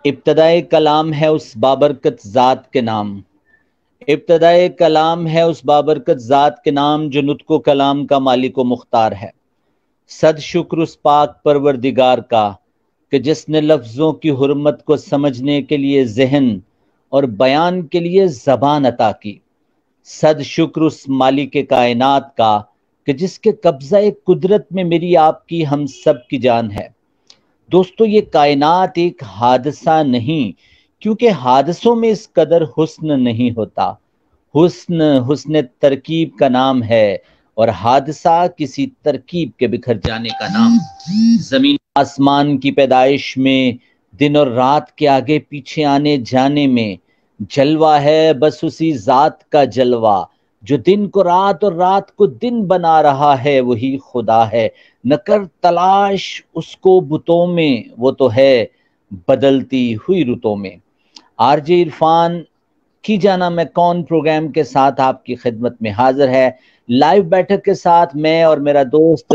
ابتدائے کلام ہے اس بابرکت ذات کے نام، ابتدائے کلام ہے اس بابرکت ذات کے نام جو نطق و کلام کا مالک و مختار ہے۔ صد شکر اس پاک پروردگار کا کہ جس نے لفظوں کی حرمت کو سمجھنے کے لیے ذہن اور بیان کے لیے زبان عطا کی۔ صد شکر اس مالک کائنات کا کہ جس کے قبضہ قدرت میں میری آپ کی ہم سب کی جان ہے۔ دوستو، یہ کائنات ایک حادثہ نہیں، کیونکہ حادثوں میں اس قدر حسن نہیں ہوتا۔ حسن ترکیب کا نام ہے، اور حادثہ کسی ترکیب کے بکھر جانے کا نام۔ زمین آسمان کی پیدائش میں، دن اور رات کے آگے پیچھے آنے جانے میں، جلوہ ہے بس اسی ذات کا جلوہ، جو دن کو رات اور رات کو دن بنا رہا ہے وہی خدا ہے۔ نہ کر تلاش اس کو بتوں میں، وہ تو ہے بدلتی ہوئی رتوں میں۔ آر جے عرفان کی جانا میں کون پروگرام کے ساتھ آپ کی خدمت میں حاضر ہے۔ لائیو بیٹھک کے ساتھ میں اور میرا دوست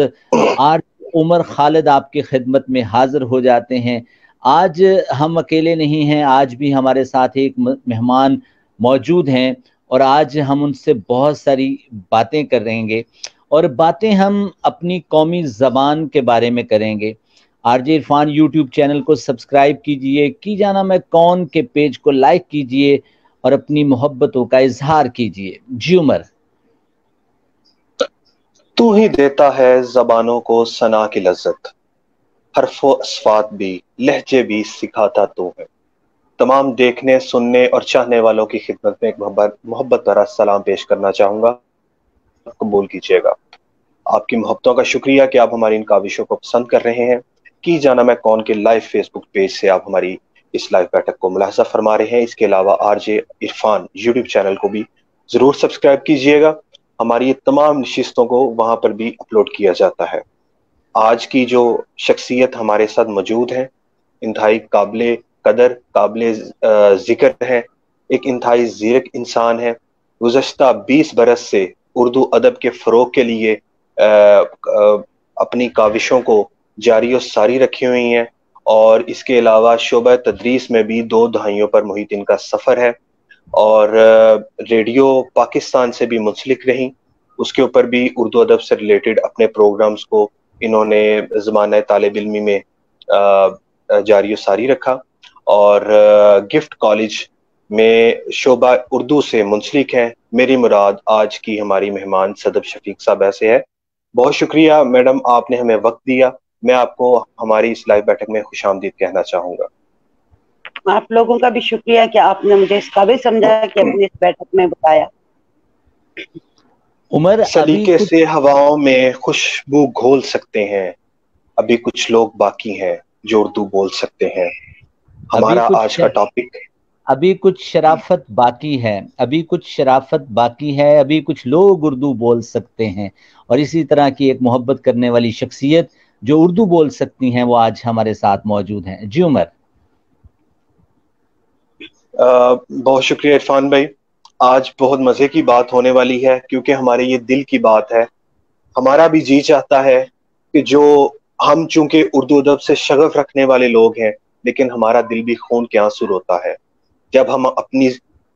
آر عمر خالد آپ کی خدمت میں حاضر ہو جاتے ہیں۔ آج ہم اکیلے نہیں ہیں، آج بھی ہمارے ساتھ ایک مہمان موجود ہیں، اور آج ہم ان سے بہت ساری باتیں کریں گے، اور باتیں ہم اپنی قومی زبان کے بارے میں کریں گے۔ R J Irfan YouTube channel کو سبسکرائب کیجئے، کی جانا میں کون کے پیج کو لائک کیجئے، اور اپنی محبتوں کا اظہار کیجئے۔ جی عمر۔ تو ہی دیتا ہے زبانوں کو ثنا کی لذت، حرف و اصفات بھی لہجے بھی سکھاتا تو ہے۔ تمام دیکھنے سننے اور چاہنے والوں کی خدمت میں ایک محبت بھرا سلام پیش کرنا چاہوں گا، قبول کیجیے گا۔ آپ کی محبتوں کا شکریہ کہ آپ ہماری ان کاوشوں کو پسند کر رہے ہیں۔ کی جانا میں کون کے لائیو فیس بک پیج سے آپ ہماری اس لائیو بیٹھک کو ملاحظہ فرما رہے ہیں۔ اس کے علاوہ R J Irfan YouTube channel کو بھی ضرور سبسکرائب کیجیے گا، ہماری یہ تمام نشستوں کو وہاں پر بھی اپلوڈ کیا جاتا ہے۔ آج کی جو شخصیت ہمارے ساتھ موجود ہے، انتہائی قابل قدر، قابل ذکر ہے، ایک انتہائی زیرک انسان ہے۔ گزشتہ 20 برس سے اردو ادب کے فروغ کے لیے اپنی کاوشوں کو جاری و ساری رکھی ہوئی ہیں، اور اس کے علاوہ شعبہ تدریس میں بھی 2 دہائیوں پر محیط ان کا سفر ہے، اور ریڈیو پاکستان سے بھی منسلک رہیں، اس کے اوپر بھی اردو ادب سے ریلیٹڈ اپنے پروگرامز کو انہوں نے زمانہ طالب علمی میں جاری و ساری رکھا، اور گفٹ کالج میں شعبہ اردو سے منسلک ہیں۔ میری مراد آج کی ہماری مہمان صدف شفیق صاحب ایسے ہے۔ بہت شکریہ میڈم، آپ نے ہمیں وقت دیا۔ میں آپ کو ہماری اس لائیو بیٹھک میں خوش آمدید کہنا چاہوں گا۔ آپ لوگوں کا بھی شکریہ کہ آپ نے مجھے اس قابل سمجھا کہ اپنی اس بیٹھک میں بتایا۔ عمر، سلیقے سے ہواؤں میں خوشبو گھول سکتے ہیں، ابھی کچھ لوگ باقی ہیں جو اردو بول سکتے ہیں۔ ہمارا آج کا ٹاپک، ابھی کچھ شرافت باقی ہے، ابھی کچھ شرافت باقی ہے، ابھی کچھ لوگ اردو بول سکتے ہیں، اور اسی طرح کی ایک محبت کرنے والی شخصیت جو اردو بول سکتی ہیں وہ آج ہمارے ساتھ موجود ہیں۔ جی عمر۔ بہت شکریہ عرفان بھائی، آج بہت مزے کی بات ہونے والی ہے، کیونکہ ہمارے یہ دل کی بات ہے۔ ہمارا بھی جی چاہتا ہے کہ جو ہم چونکہ اردو ادب سے شغف رکھنے والے لوگ ہیں، لیکن ہمارا دل بھی خون کے آنسو روتا ہے جب ہم اپنی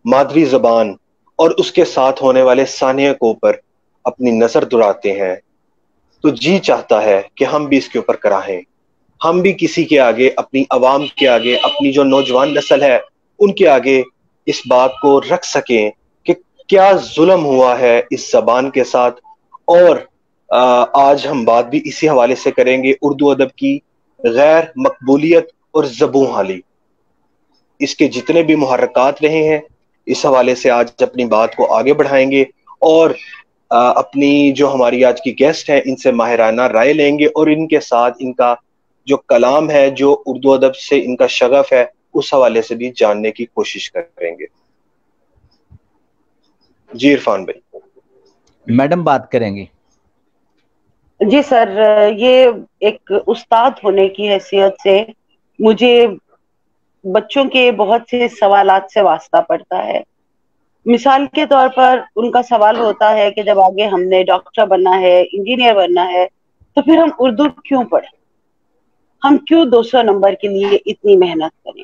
مادری زبان اور اس کے ساتھ ہونے والے ثانیہ کو پر اپنی نظر دوڑاتے ہیں، تو جی چاہتا ہے کہ ہم بھی اس کے اوپر کراہیں، ہم بھی کسی کے آگے، اپنی عوام کے آگے، اپنی جو نوجوان نسل ہے ان کے آگے اس بات کو رکھ سکیں کہ کیا ظلم ہوا ہے اس زبان کے ساتھ۔ اور آج ہم بات بھی اسی حوالے سے کریں گے، اردو ادب کی غیر مقبولیت اور زبوں حالی، اس کے جتنے بھی محرکات رہے ہیں، اس حوالے سے آج اپنی بات کو آگے بڑھائیں گے، اور اپنی جو ہماری آج کی گیسٹ ہیں ان سے ماہرانہ رائے لیں گے، اور ان کے ساتھ ان کا جو کلام ہے، جو اردو ادب سے ان کا شغف ہے، اس حوالے سے بھی جاننے کی کوشش کریں گے۔ جی عرفان بھائی۔ میڈم بات کریں گی۔ جی سر، یہ ایک استاد ہونے کی حیثیت سے مجھے بچوں کے بہت سے سوالات سے واسطہ پڑتا ہے۔ مثال کے طور پر ان کا سوال ہوتا ہے کہ جب آگے ہم نے ڈاکٹر بننا ہے، انجینئر بننا ہے، تو پھر ہم اردو کیوں پڑھیں؟ ہم کیوں 200 نمبر کے لیے اتنی محنت کریں؟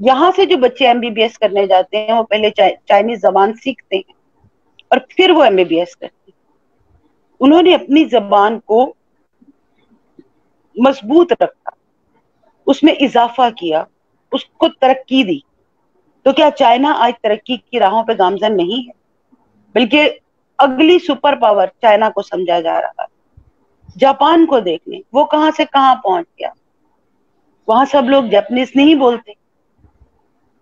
یہاں سے جو بچے MBBS کرنے جاتے ہیں وہ پہلے چائنیز زبان سیکھتے ہیں اور پھر وہ MBBS کرتے ہیں. انہوں نے اپنی زبان کو مضبوط رکھا, اس میں اضافہ کیا, اس کو ترقی دی. تو کیا چائنا آج ترقی کی راہوں پہ گامزن نہیں ہے؟ بلکہ اگلی سپر پاور چائنا کو سمجھا جا رہا ہے. جاپان کو دیکھ لیں, وہ کہاں سے کہاں پہنچ گیا. وہاں سب لوگ جاپنیز نہیں بولتے.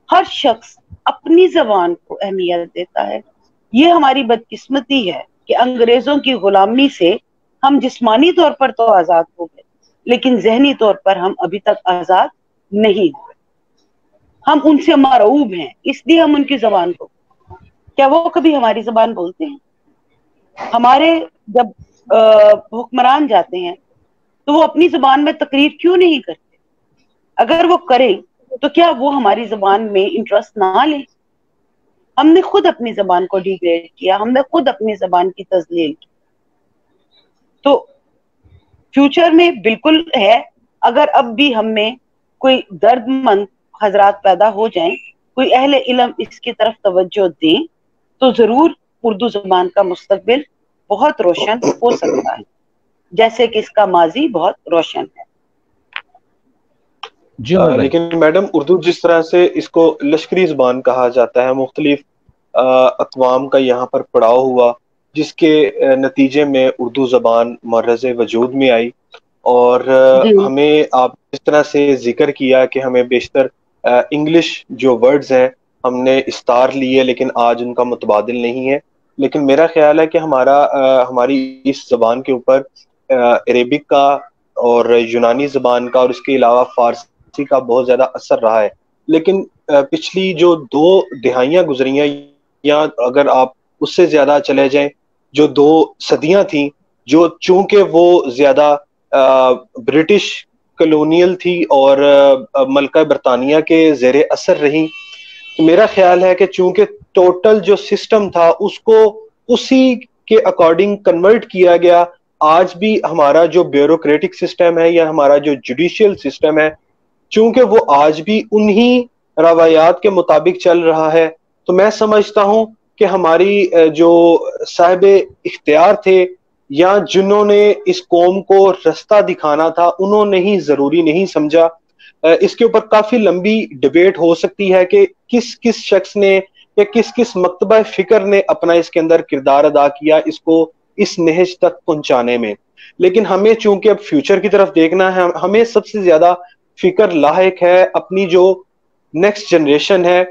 ہر شخص اپنی زبان کو اہمیت دیتا ہے. یہ ہماری بدقسمتی ہے کہ انگریزوں کی غلامی سے ہم جسمانی طور پر تو آزاد ہو گئے, لیکن ذہنی طور پر ہم ابھی تک آزاد نہیں ہوئے. ہم ان سے مرعوب ہیں, اس لیے ہم ان کی زبان کو, کیا وہ کبھی ہماری زبان بولتے ہیں؟ ہمارے جب حکمران جاتے ہیں تو وہ اپنی زبان میں تقریر کیوں نہیں کرتے؟ اگر وہ کریں تو کیا وہ ہماری زبان میں انٹرسٹ نہ لیں؟ ہم نے خود اپنی زبان کو ڈیگریڈ کیا, ہم نے خود اپنی زبان کی تذلیل کی. تو فیوچر میں بالکل ہے, اگر اب بھی ہم میں کوئی درد مند حضرات پیدا ہو جائیں, کوئی اہل علم اس کی طرف توجہ دیں, تو ضرور اردو زبان کا مستقبل بہت روشن ہو سکتا ہے, جیسے کہ اس کا ماضی بہت روشن ہے. جی عمر بھائی. لیکن میڈم اردو جس طرح سے اس کو لشکری زبان کہا جاتا ہے, مختلف اقوام کا یہاں پر پڑاؤ ہوا, جس کے نتیجے میں اردو زبان معرض وجود میں آئی. اور جی ہمیں آپ اس طرح سے ذکر کیا کہ ہمیں بیشتر انگلش جو ورڈز ہیں ہم نے استار لیے, لیکن آج ان کا متبادل نہیں ہے. لیکن میرا خیال ہے کہ ہماری اس زبان کے اوپر عربک کا اور یونانی زبان کا اور اس کے علاوہ فارسی کا بہت زیادہ اثر رہا ہے. لیکن پچھلی جو 2 دہائیاں گزری ہیں, یا اگر آپ اس سے زیادہ چلے جائیں, جو 2 صدیاں تھیں, جو چونکہ وہ زیادہ برٹش کلونیل تھی اور ملکہ برطانیہ کے زیر اثر رہی, تو میرا خیال ہے کہ چونکہ ٹوٹل جو سسٹم تھا اس کو اسی کے اکارڈنگ کنورٹ کیا گیا. آج بھی ہمارا جو بیوروکریٹک سسٹم ہے یا ہمارا جو جوڈیشل سسٹم ہے, چونکہ وہ آج بھی انہی روایات کے مطابق چل رہا ہے, تو میں سمجھتا ہوں کہ ہماری جو صاحب اختیار تھے یا جنہوں نے اس قوم کو رستہ دکھانا تھا, انہوں نے ہی ضروری نہیں سمجھا. اس کے اوپر کافی لمبی ڈیبیٹ ہو سکتی ہے کہ کس کس شخص نے یا کس کس مکتبہ فکر نے اپنا اس کے اندر کردار ادا کیا اس کو اس نہج تک پہنچانے میں. لیکن ہمیں چونکہ اب فیوچر کی طرف دیکھنا ہے, ہمیں سب سے زیادہ فکر لاحق ہے اپنی جو نیکسٹ جنریشن ہے,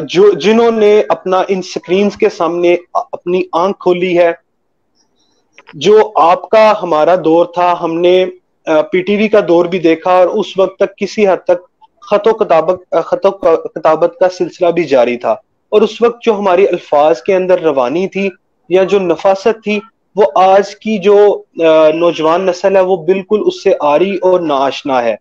جنہوں نے اپنا ان سکرینز کے سامنے اپنی آنکھ کھولی ہے. جو آپ کا ہمارا دور تھا, ہم نے PTV کا دور بھی دیکھا, اور اس وقت تک کسی حد تک خط و کتابت کا سلسلہ بھی جاری تھا, اور اس وقت جو ہماری الفاظ کے اندر روانی تھی یا جو نفاست تھی, وہ آج کی جو نوجوان نسل ہے وہ بالکل اس سے عاری اور ناآشنا ہے.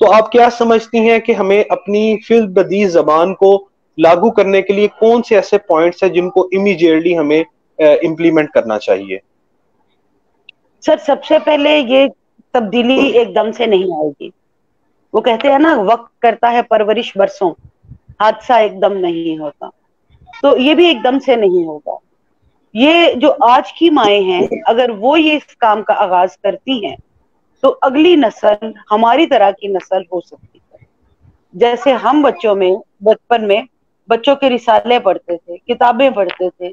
تو آپ کیا سمجھتی ہیں کہ ہمیں اپنی فی البدیہہ زبان کو لاگو کرنے کے لیے کون سے ایسے پوائنٹس ہیں جن کو امیڈیٹلی ہمیں امپلیمنٹ کرنا چاہیے؟ سر, سب سے پہلے یہ تبدیلی ایک دم سے نہیں آئے گی. وہ کہتے ہیں نا, وقت کرتا ہے پرورش برسوں, حادثہ ایک دم نہیں ہوتا. تو یہ بھی ایک دم سے نہیں ہوگا. یہ جو آج کی مائیں ہیں, اگر وہ یہ اس کام کا آغاز کرتی ہیں تو اگلی نسل ہماری طرح کی نسل ہو سکتی ہے. جیسے ہم بچپن میں بچوں کے رسالے پڑھتے تھے, کتابیں پڑھتے تھے.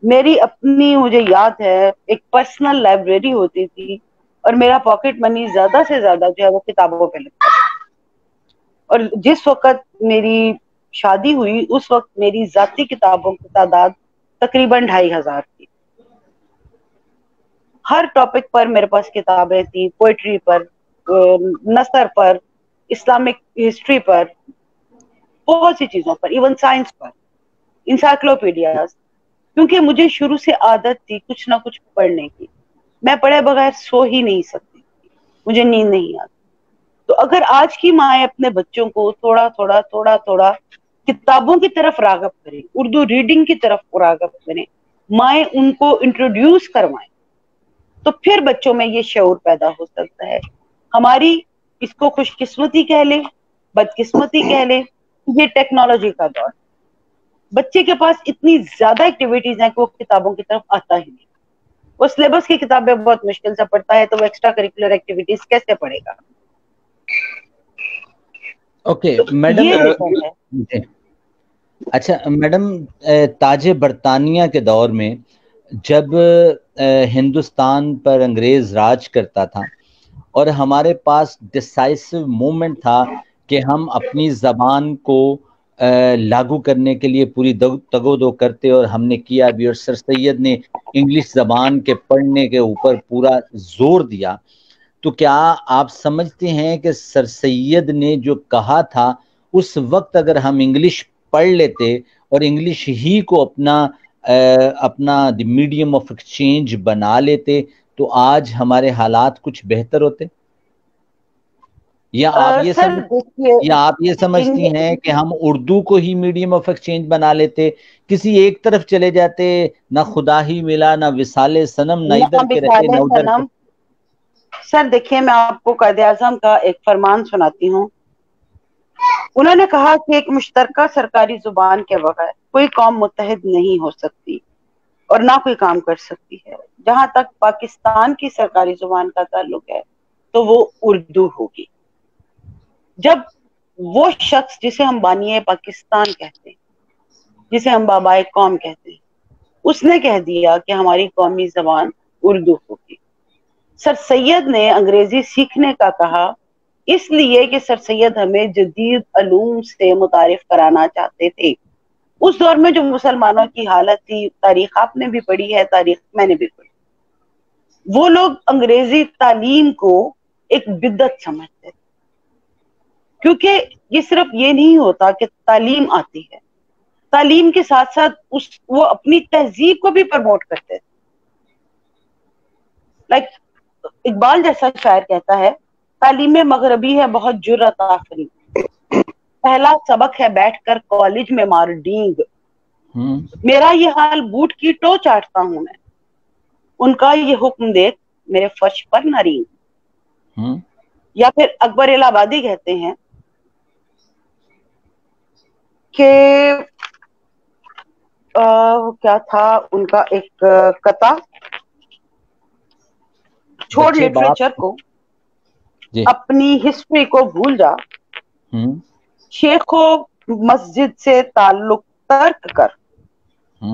میری اپنی مجھے یاد ہے ایک پرسنل لائبریری ہوتی تھی, اور میرا پاکٹ منی زیادہ سے زیادہ جو ہے وہ کتابوں پہ لگتا تھا. اور جس وقت میری شادی ہوئی اس وقت میری ذاتی کتابوں کی تعداد تقریباً 2500 تھی. ہر ٹاپک پر میرے پاس کتابیں تھیں, پوئٹری پر, نثر پر, اسلامک ہسٹری پر, بہت سی چیزوں پر, ایون سائنس پر, انسائکلوپیڈیاز. کیونکہ مجھے شروع سے عادت تھی کچھ نہ کچھ پڑھنے کی. میں پڑھے بغیر سو ہی نہیں سکتی, مجھے نیند نہیں آتی. تو اگر آج کی مائیں اپنے بچوں کو تھوڑا تھوڑا کتابوں کی طرف راغب کریں, اردو ریڈنگ کی طرف راغب کریں, مائیں ان کو انٹروڈیوس کروائیں, تو پھر بچوں میں یہ شعور پیدا ہو سکتا ہے. ہماری اس کو خوش قسمتی کہہ لیں, بدقسمتی کہہ لیں, یہ ٹیکنالوجی کا دور، بچے کے پاس اتنی زیادہ ایکٹیویٹیز ہیں کہ وہ کتابوں کی طرف آتا ہی نہیں. وہ سلیبس کی کتابیں بہت مشکل سے پڑھتا ہے، تو وہ ایکسٹرا کریکولر ایکٹیویٹیز کیسے پڑھے گا؟ Okay madam. اچھا میڈم، تاج برطانیہ کے دور میں جب ہندوستان پر انگریز راج کرتا تھا اور ہمارے پاس ڈسائسو مومنٹ تھا کہ ہم اپنی زبان کو لاگو کرنے کے لیے پوری تگودو کرتے، اور ہم نے کیا بھی، اور سر سید نے انگلش زبان کے پڑھنے کے اوپر پورا زور دیا، تو کیا آپ سمجھتے ہیں کہ سر سید نے جو کہا تھا اس وقت اگر ہم انگلش پڑھ لیتے اور انگلش ہی کو اپنا دی میڈیم آف ایکسچینج بنا لیتے تو آج ہمارے حالات کچھ بہتر ہوتے؟ یا آپ یہ سمجھتی ہیں کہ ہم اردو کو ہی میڈیم آف ایکسچینج بنا لیتے، کسی ایک طرف چلے جاتے، نہ خدا ہی ملا، نہ وصال صنم، نہ ادھر کے رہے نہ ادھر کے؟ سر دیکھیے، میں آپ کو قائد اعظم کا ایک فرمان سناتی ہوں. انہوں نے کہا کہ ایک مشترکہ سرکاری زبان کے بغیر کوئی قوم متحد نہیں ہو سکتی اور نہ کوئی کام کر سکتی ہے. جہاں تک پاکستان کی سرکاری زبان کا تعلق ہے تو وہ اردو ہوگی. جب وہ شخص جسے ہم بانی پاکستان کہتے ہیں، جسے ہم بابائے قوم کہتے ہیں، اس نے کہہ دیا کہ ہماری قومی زبان اردو ہوگی. سر سید نے انگریزی سیکھنے کا کہا اس لیے کہ سر سید ہمیں جدید علوم سے متعارف کرانا چاہتے تھے. اس دور میں جو مسلمانوں کی حالت تھی، تاریخ آپ نے بھی پڑھی ہے، تاریخ میں نے بھی پڑھی، وہ لوگ انگریزی تعلیم کو ایک بدعت سمجھتے تھے، کیونکہ یہ صرف یہ نہیں ہوتا کہ تعلیم آتی ہے، تعلیم کے ساتھ ساتھ وہ اپنی تہذیب کو بھی پروموٹ کرتے تھے. لائک اقبال جیسا شاعر کہتا ہے، تعلیم مغربی ہے بہت جرأت آفریں، پہلا سبق ہے بیٹھ کر کالج میں مار ڈینگ، میرا یہ حال بوٹ کی ٹو چاٹتا ہوں میں، ان کا یہ حکم دیکھ میرے فرش پر نہ رینگ. یا پھر اکبر الہ آبادی کہتے ہیں کہ کیا تھا ان کا ایک قطع، چھوڑ لٹریچر کو، اپنی ہسٹری کو بھول جا، شیخ و مسجد سے تعلق ترک کر،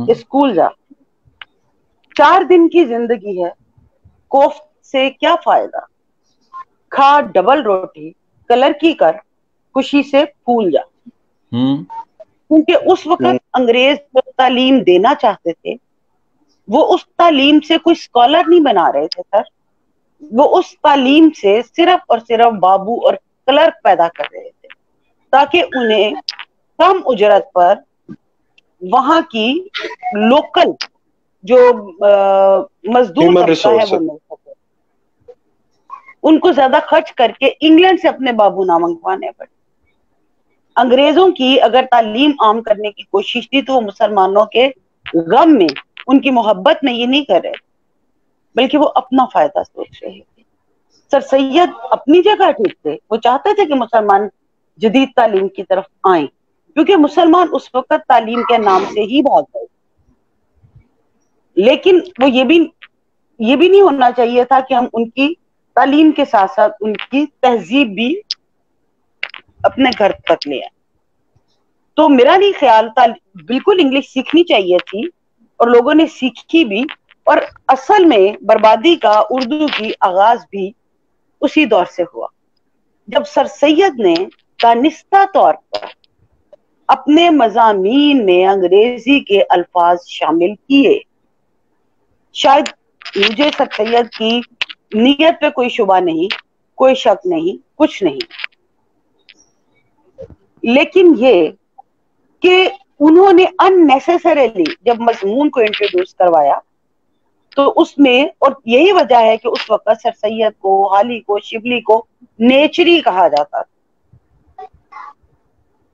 اسکول جا، 4 دن کی زندگی ہے کوفت سے کیا فائدہ، کھا ڈبل روٹی کلر کی کر، خوشی سے پھول جا. کیونکہ اس وقت انگریز جو تعلیم دینا چاہتے تھے وہ اس تعلیم سے کوئی اسکالر نہیں بنا رہے تھے سر، وہ اس تعلیم سے صرف اور صرف بابو اور کلرک پیدا کر رہے تھے تاکہ انہیں کم اجرت پر وہاں کی لوکل جو مزدور طبقہ ہے وہ مل سکے. ان کو زیادہ خرچ کر کے انگلینڈ سے اپنے بابو نہ منگوانے پڑے. انگریزوں کی اگر تعلیم عام کرنے کی کوشش تھی تو وہ مسلمانوں کے غم میں، ان کی محبت میں یہ نہیں کر رہے بلکہ وہ اپنا فائدہ سوچ رہے تھے. سر سید اپنی جگہ ٹھیک تھے، وہ چاہتے تھے کہ مسلمان جدید تعلیم کی طرف آئیں، کیونکہ مسلمان اس وقت تعلیم کے نام سے ہی بھاگ گئے. لیکن وہ یہ بھی نہیں ہونا چاہیے تھا کہ ہم ان کی تعلیم کے ساتھ ساتھ ان کی تہذیب بھی اپنے گھر تک لے آئیں. تو میرا نہیں خیال تھا، بالکل انگلش سیکھنی چاہیے تھی اور لوگوں نے سیکھی بھی، اور اصل میں بربادی کا اردو کی آغاز بھی اسی دور سے ہوا جب سر سید نے دانستہ طور پر اپنے مضامین میں انگریزی کے الفاظ شامل کیے. شاید مجھے سر سید کی نیت پہ کوئی شبہ نہیں، کوئی شک نہیں، کچھ نہیں، لیکن یہ کہ انہوں نے unnecessarily جب مضمون کو انٹروڈیوس کروایا تو اس میں، اور یہی وجہ ہے کہ اس وقت سر سید کو، حالی کو، شبلی کو نیچری کہا جاتا تھا،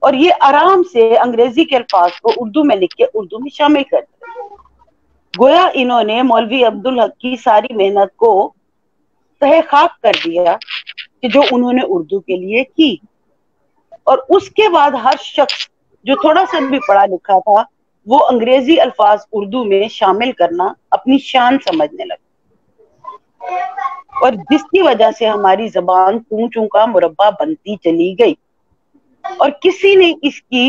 اور یہ آرام سے انگریزی کے الفاظ کو اردو میں لکھ کے اردو میں شامل کرتے. گویا انہوں نے مولوی عبدالحق کی ساری محنت کو تہے خاک کر دیا کہ جو انہوں نے اردو کے لیے کی، اور اس کے بعد ہر شخص جو تھوڑا سا بھی پڑھا لکھا تھا وہ انگریزی الفاظ اردو میں شامل کرنا اپنی شان سمجھنے لگا، اور جس کی وجہ سے ہماری زبان چوں چوں کا مربع بنتی چلی گئی، اور کسی نے اس کی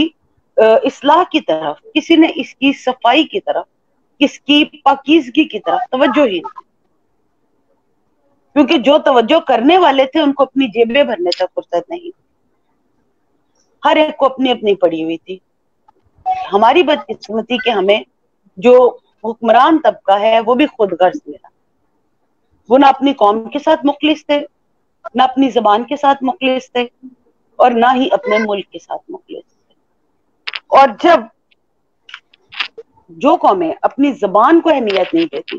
اصلاح کی طرف، کسی نے اس کی صفائی کی طرف، اس کی پاکیزگی کی طرف توجہ ہی نہیں، کیونکہ جو توجہ کرنے والے تھے ان کو اپنی جیبیں بھرنے تک فرصت نہیں، ہر ایک کو اپنی اپنی پڑی ہوئی تھی۔ ہماری بدقسمتی کہ ہمیں جو حکمران طبقہ ہے وہ بھی خود غرض ملا، وہ نہ اپنی قوم کے ساتھ مخلص تھے، نہ اپنی زبان کے ساتھ مخلص تھے، اور نہ ہی اپنے ملک کے ساتھ مخلص تھے۔ اور جب جو قومیں اپنی زبان کو اہمیت نہیں دیتی،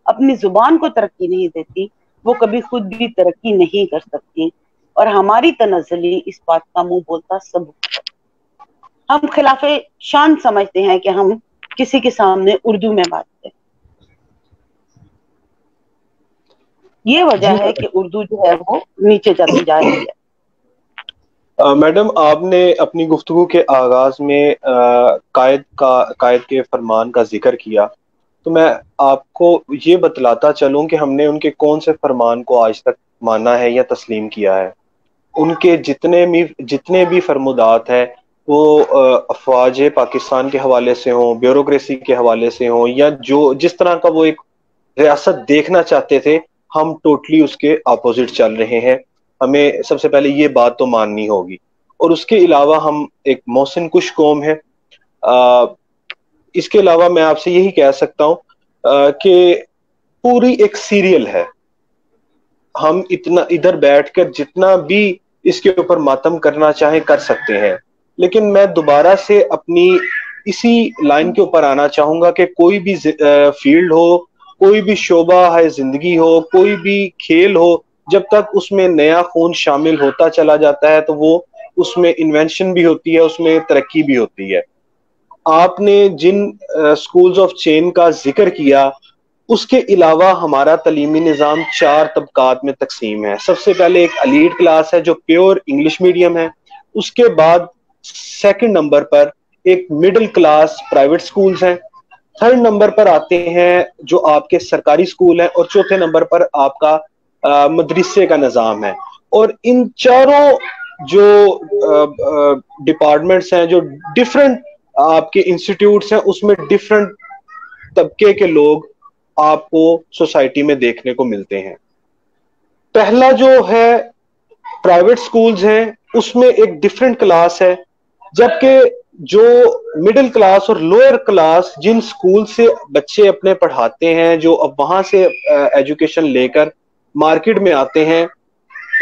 اپنی زبان کو ترقی نہیں دیتی، وہ کبھی خود بھی ترقی نہیں کر سکتی، اور ہماری تنزلی اس بات کا منہ بولتا ثبوت ہے۔ ہم خلاف شان سمجھتے ہیں کہ ہم کسی کے سامنے اردو میں بات کریں، یہ وجہ جی ہے کہ اردو جو ہے وہ نیچے چلتی جا رہی ہے۔ میڈم، آپ نے اپنی گفتگو کے آغاز میں قائد کے فرمان کا ذکر کیا، تو میں آپ کو یہ بتلاتا چلوں کہ ہم نے ان کے کون سے فرمان کو آج تک مانا ہے یا تسلیم کیا ہے۔ ان کے جتنے بھی فرمودات ہیں وہ افواج پاکستان کے حوالے سے ہوں، بیوروکریسی کے حوالے سے ہوں، یا جس طرح کا وہ ایک ریاست دیکھنا چاہتے تھے، ہم ٹوٹلی اس کے اپوزٹ چل رہے ہیں۔ ہمیں سب سے پہلے یہ بات تو ماننی ہوگی، اور اس کے علاوہ ہم ایک محسن کش قوم ہے۔ اس کے علاوہ میں آپ سے یہی کہہ سکتا ہوں کہ پوری ایک سیریل ہے، ہم اتنا ادھر بیٹھ کر جتنا بھی اس کے اوپر ماتم کرنا چاہیں کر سکتے ہیں، لیکن میں دوبارہ سے اپنی اسی لائن کے اوپر آنا چاہوں گا کہ کوئی بھی فیلڈ ہو، کوئی بھی شعبہ ہے زندگی ہو، کوئی بھی کھیل ہو، جب تک اس میں نیا خون شامل ہوتا چلا جاتا ہے تو وہ اس میں انوینشن بھی ہوتی ہے، اس میں ترقی بھی ہوتی ہے۔ آپ نے جن سکولز آف چین کا ذکر کیا، اس کے علاوہ ہمارا تعلیمی نظام 4 طبقات میں تقسیم ہے۔ سب سے پہلے ایک ایلیٹ کلاس ہے جو پیور انگلش میڈیم ہے، اس کے بعد سیکنڈ نمبر پر ایک مڈل کلاس پرائیویٹ سکولز ہیں، تھرڈ نمبر پر آتے ہیں جو آپ کے سرکاری سکول ہیں، اور چوتھے نمبر پر آپ کا مدرسے کا نظام ہے۔ اور ان چاروں جو ڈپارٹمنٹس ہیں، جو ڈفرنٹ آپ کے انسٹیٹیوٹس ہیں، اس میں ڈفرنٹ طبقے کے لوگ آپ کو سوسائٹی میں دیکھنے کو ملتے ہیں۔ پہلا جو ہے پرائیویٹ سکولز ہیں، اس میں ایک ڈفرنٹ کلاس ہے، جبکہ جو مڈل کلاس اور لوئر کلاس جن سکول سے بچے اپنے پڑھاتے ہیں، جو اب وہاں سے ایجوکیشن لے کر مارکیٹ میں آتے ہیں،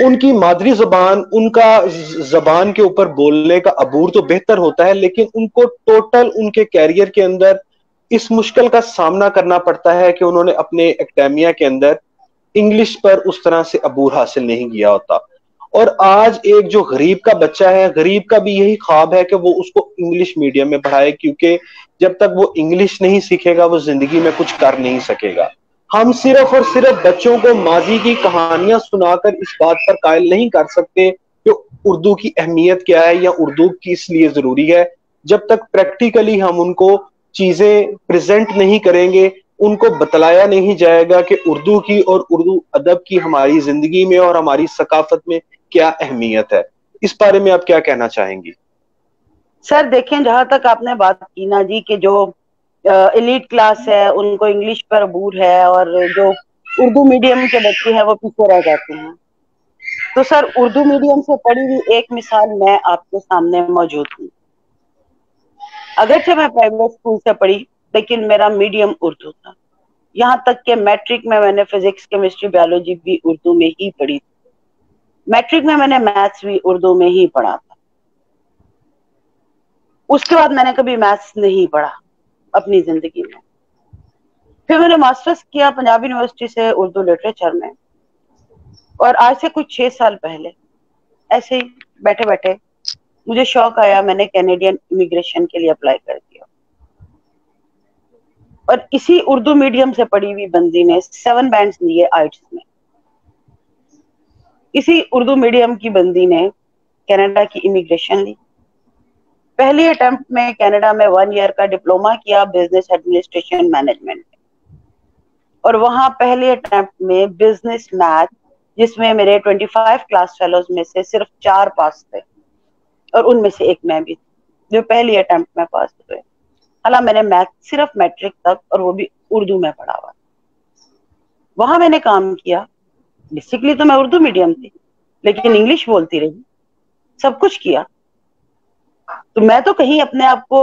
ان کی مادری زبان، ان کا زبان کے اوپر بولنے کا عبور تو بہتر ہوتا ہے، لیکن ان کو ٹوٹل ان کے کیریئر کے اندر اس مشکل کا سامنا کرنا پڑتا ہے کہ انہوں نے اپنے اکیڈیمیا کے اندر انگلش پر اس طرح سے عبور حاصل نہیں کیا ہوتا۔ اور آج ایک جو غریب کا بچہ ہے، غریب کا بھی یہی خواب ہے کہ وہ اس کو انگلش میڈیم میں پڑھائے، کیونکہ جب تک وہ انگلش نہیں سیکھے گا وہ زندگی میں کچھ کر نہیں سکے گا۔ ہم صرف اور صرف بچوں کو ماضی کی کہانیاں سنا کر اس بات پر قائل نہیں کر سکتے کہ اردو کی اہمیت کیا ہے یا اردو کس لیے ضروری ہے، جب تک پریکٹیکلی ہم ان کو چیزیں پریزنٹ نہیں کریں گے، ان کو بتلایا نہیں جائے گا کہ اردو کی اور اردو ادب کی ہماری زندگی میں اور ہماری ثقافت میں کیا اہمیت ہے۔ اس بارے میں آپ کیا کہنا چاہیں گی؟ سر دیکھیں، جہاں تک آپ نے بات کی نا جی کہ جو ایلیٹ کلاس ہے ان کو انگلش پر عبور ہے، اور جو اردو میڈیم کے بچے ہیں وہ پیچھے رہ جاتے ہیں، تو سر اردو میڈیم سے پڑھی ہوئی ایک مثال میں آپ کے سامنے موجود ہوں۔ اگرچہ میں پرائیویٹ اسکول سے پڑھی، لیکن میرا میڈیم اردو تھا، یہاں تک کہ میٹرک میں نے فزکس، کیمسٹری، بایولوجی بھی اردو میں ہی پڑھی تھی، میٹرک میں نے میتھس بھی اردو میں ہی پڑھا تھا۔ اس کے بعد میں نے کبھی میتھس نہیں پڑھا اپنی زندگی میں۔ پھر میں نے ماسٹرز کیا پنجاب یونیورسٹی سے اردو لٹریچر میں، اور آج سے کچھ 6 سال پہلے ایسے ہی بیٹھے بیٹھے مجھے شوق آیا، میں نے کینیڈین امیگریشن کے لیے اپلائی کر دیا، اور اسی اردو میڈیم سے پڑھی ہوئی بندی نے 7 بینڈز لیے آئٹس میں، اسی اردو میڈیم کی بندی نے کینیڈا کی امیگریشن لی. پہلی اٹمپٹ میں کینیڈا میں 1 ایئر کا ڈپلوما کیا بزنس ایڈمنسٹریشن مینجمنٹ، اور وہاں پہلے اٹمپٹ میں بزنس میتھ، جس میں میرے 25 کلاس فیلوز میں سے صرف 4 پاس تھے، اور ان میں سے ایک میں بھی تھی جو پہلی اٹمپٹ میں پاس ہوئے. حالانکہ میں نے میتھ صرف میٹرک تک، اور وہ بھی اردو میں پڑھا ہوا. وہاں میں نے کام کیا. بیسکلی تو میں اردو میڈیم تھی، لیکن انگلش بولتی رہی، سب کچھ کیا. تو میں تو کہیں اپنے آپ کو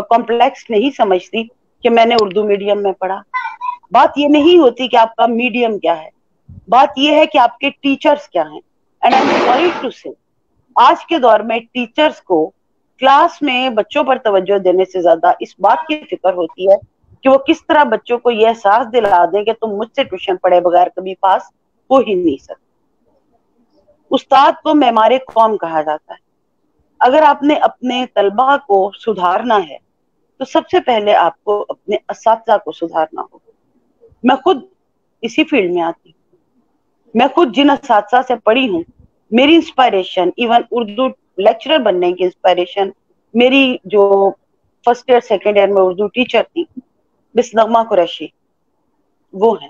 کمپلیکس نہیں سمجھتی کہ میں نے اردو میڈیم میں پڑھا. بات یہ نہیں ہوتی کہ آپ کا میڈیم کیا ہے، بات یہ ہے کہ آپ کے ٹیچرز کیا ہیں. And I'm sorry to سے، آج کے دور میں ٹیچرز کو کلاس میں بچوں پر توجہ دینے سے زیادہ اس بات کی فکر ہوتی ہے کہ وہ کس طرح بچوں کو یہ احساس دلا دیں کہ تم مجھ سے ٹیوشن پڑھے بغیر کبھی پاس ہو ہی نہیں سکتے. استاد کو معمار قوم کہا جاتا ہے. اگر آپ نے اپنے طلباء کو سدھارنا ہے تو سب سے پہلے آپ کو اپنے اساتذہ کو سدھارنا ہوگا. میں خود اسی فیلڈ میں آتی ہوں. میں خود جن اساتذہ سے پڑھی ہوں، میری انسپائریشن ایون اردو لیکچرر بننے کی انسپائریشن میری جو فرسٹ ایئر سیکنڈ ایئر میں اردو ٹیچر تھی مس نغمہ قریشی، وہ ہیں.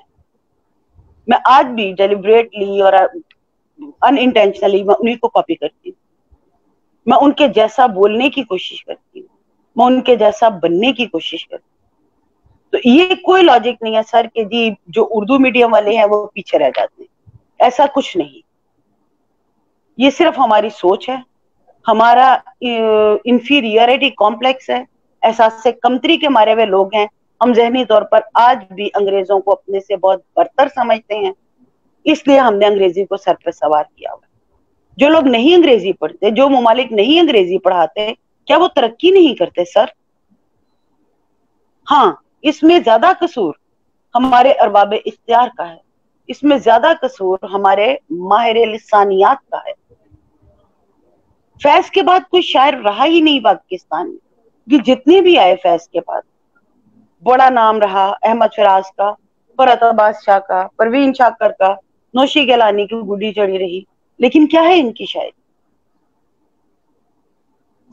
میں آج بھی ڈیلیبریٹلی اور ان انٹینشنلی میں انہیں کو کاپی کرتی ہوں. میں ان کے جیسا بولنے کی کوشش کرتی ہوں، میں ان کے جیسا بننے کی کوشش کرتی ہوں. تو یہ کوئی لاجک نہیں ہے سر کہ جی جو اردو میڈیم والے ہیں وہ پیچھے رہ جاتے ہیں. ایسا کچھ نہیں. یہ صرف ہماری سوچ ہے، ہمارا انفیریئرٹی کمپلیکس ہے، احساس سے کمتری کے مارے ہوئے لوگ ہیں. ہم ذہنی طور پر آج بھی انگریزوں کو اپنے سے بہت برتر سمجھتے ہیں، اس لیے ہم نے انگریزی کو سر پہ سوار کیا ہوا. جو لوگ نہیں انگریزی پڑھتے، جو ممالک نہیں انگریزی پڑھاتے، کیا وہ ترقی نہیں کرتے سر؟ ہاں، اس میں زیادہ قصور ہمارے ارباب اختیار کا ہے، اس میں زیادہ قصور ہمارے ماہر لسانیات کا ہے. فیض کے بعد کوئی شاعر رہا ہی نہیں پاکستان میں. کہ جتنے بھی آئے فیض کے بعد، بڑا نام رہا احمد فراز کا، فرحت عباس شاہ کا، پروین شاکر کا، نوشی گیلانی کی گڈی چڑھی رہی، لیکن کیا ہے ان کی شاعری؟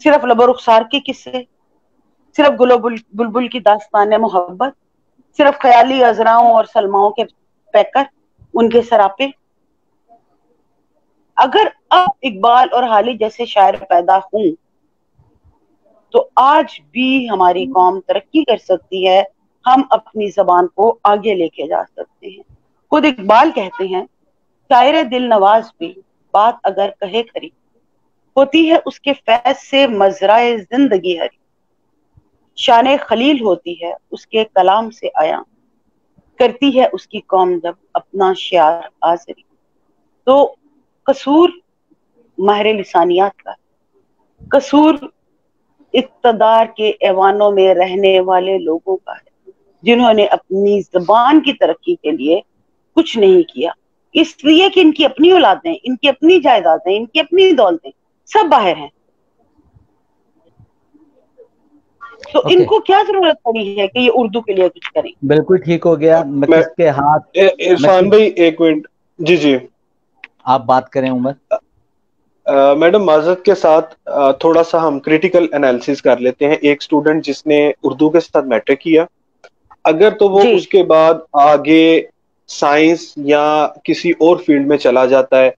صرف لب و رخسار کے قصے، صرف گل و بلبل کی داستان محبت، صرف خیالی عذراؤں اور سلماؤں کے پیکر، ان کے سراپے. اگر اب اقبال اور حالی جیسے شاعر پیدا ہوں تو آج بھی ہماری قوم ترقی کر سکتی ہے، ہم اپنی زبان کو آگے لے کے جا سکتے ہیں. خود اقبال کہتے ہیں، شاعر دل نواز بھی بات اگر کہے کھری، ہوتی ہے اس کے فیض سے مزرعہ زندگی ہری. شان خلیل ہوتی ہے اس کے کلام سے آیا، کرتی ہے اس کی قوم جب اپنا شعار آزری. تو قصور ماہر لسانیات کا، قصور اقتدار کے ایوانوں میں رہنے والے لوگوں کا ہے، جنہوں نے اپنی زبان کی ترقی کے لیے کچھ نہیں کیا، اس لیے کہ ان کی اپنی اولادیں، ان کی اپنی جائیدادیں، ان کی اپنی دولتیں سب باہر ہیں. تو ان کو کیا ضرورت پڑی ہے کہ یہ اردو کے لیے کچھ کریں؟ بالکل ٹھیک ہو گیا. میں کس کے ہاتھ عرفان بھائی ایک منٹ. جی جی آپ بات کریں عمر. میڈم معذرت کے ساتھ تھوڑا سا ہم کریٹیکل انالیسس کر لیتے ہیں. ایک اسٹوڈنٹ جس نے اردو کے ساتھ میٹرک کیا، اگر تو وہ اس کے بعد آگے سائنس یا کسی اور فیلڈ میں چلا جاتا ہے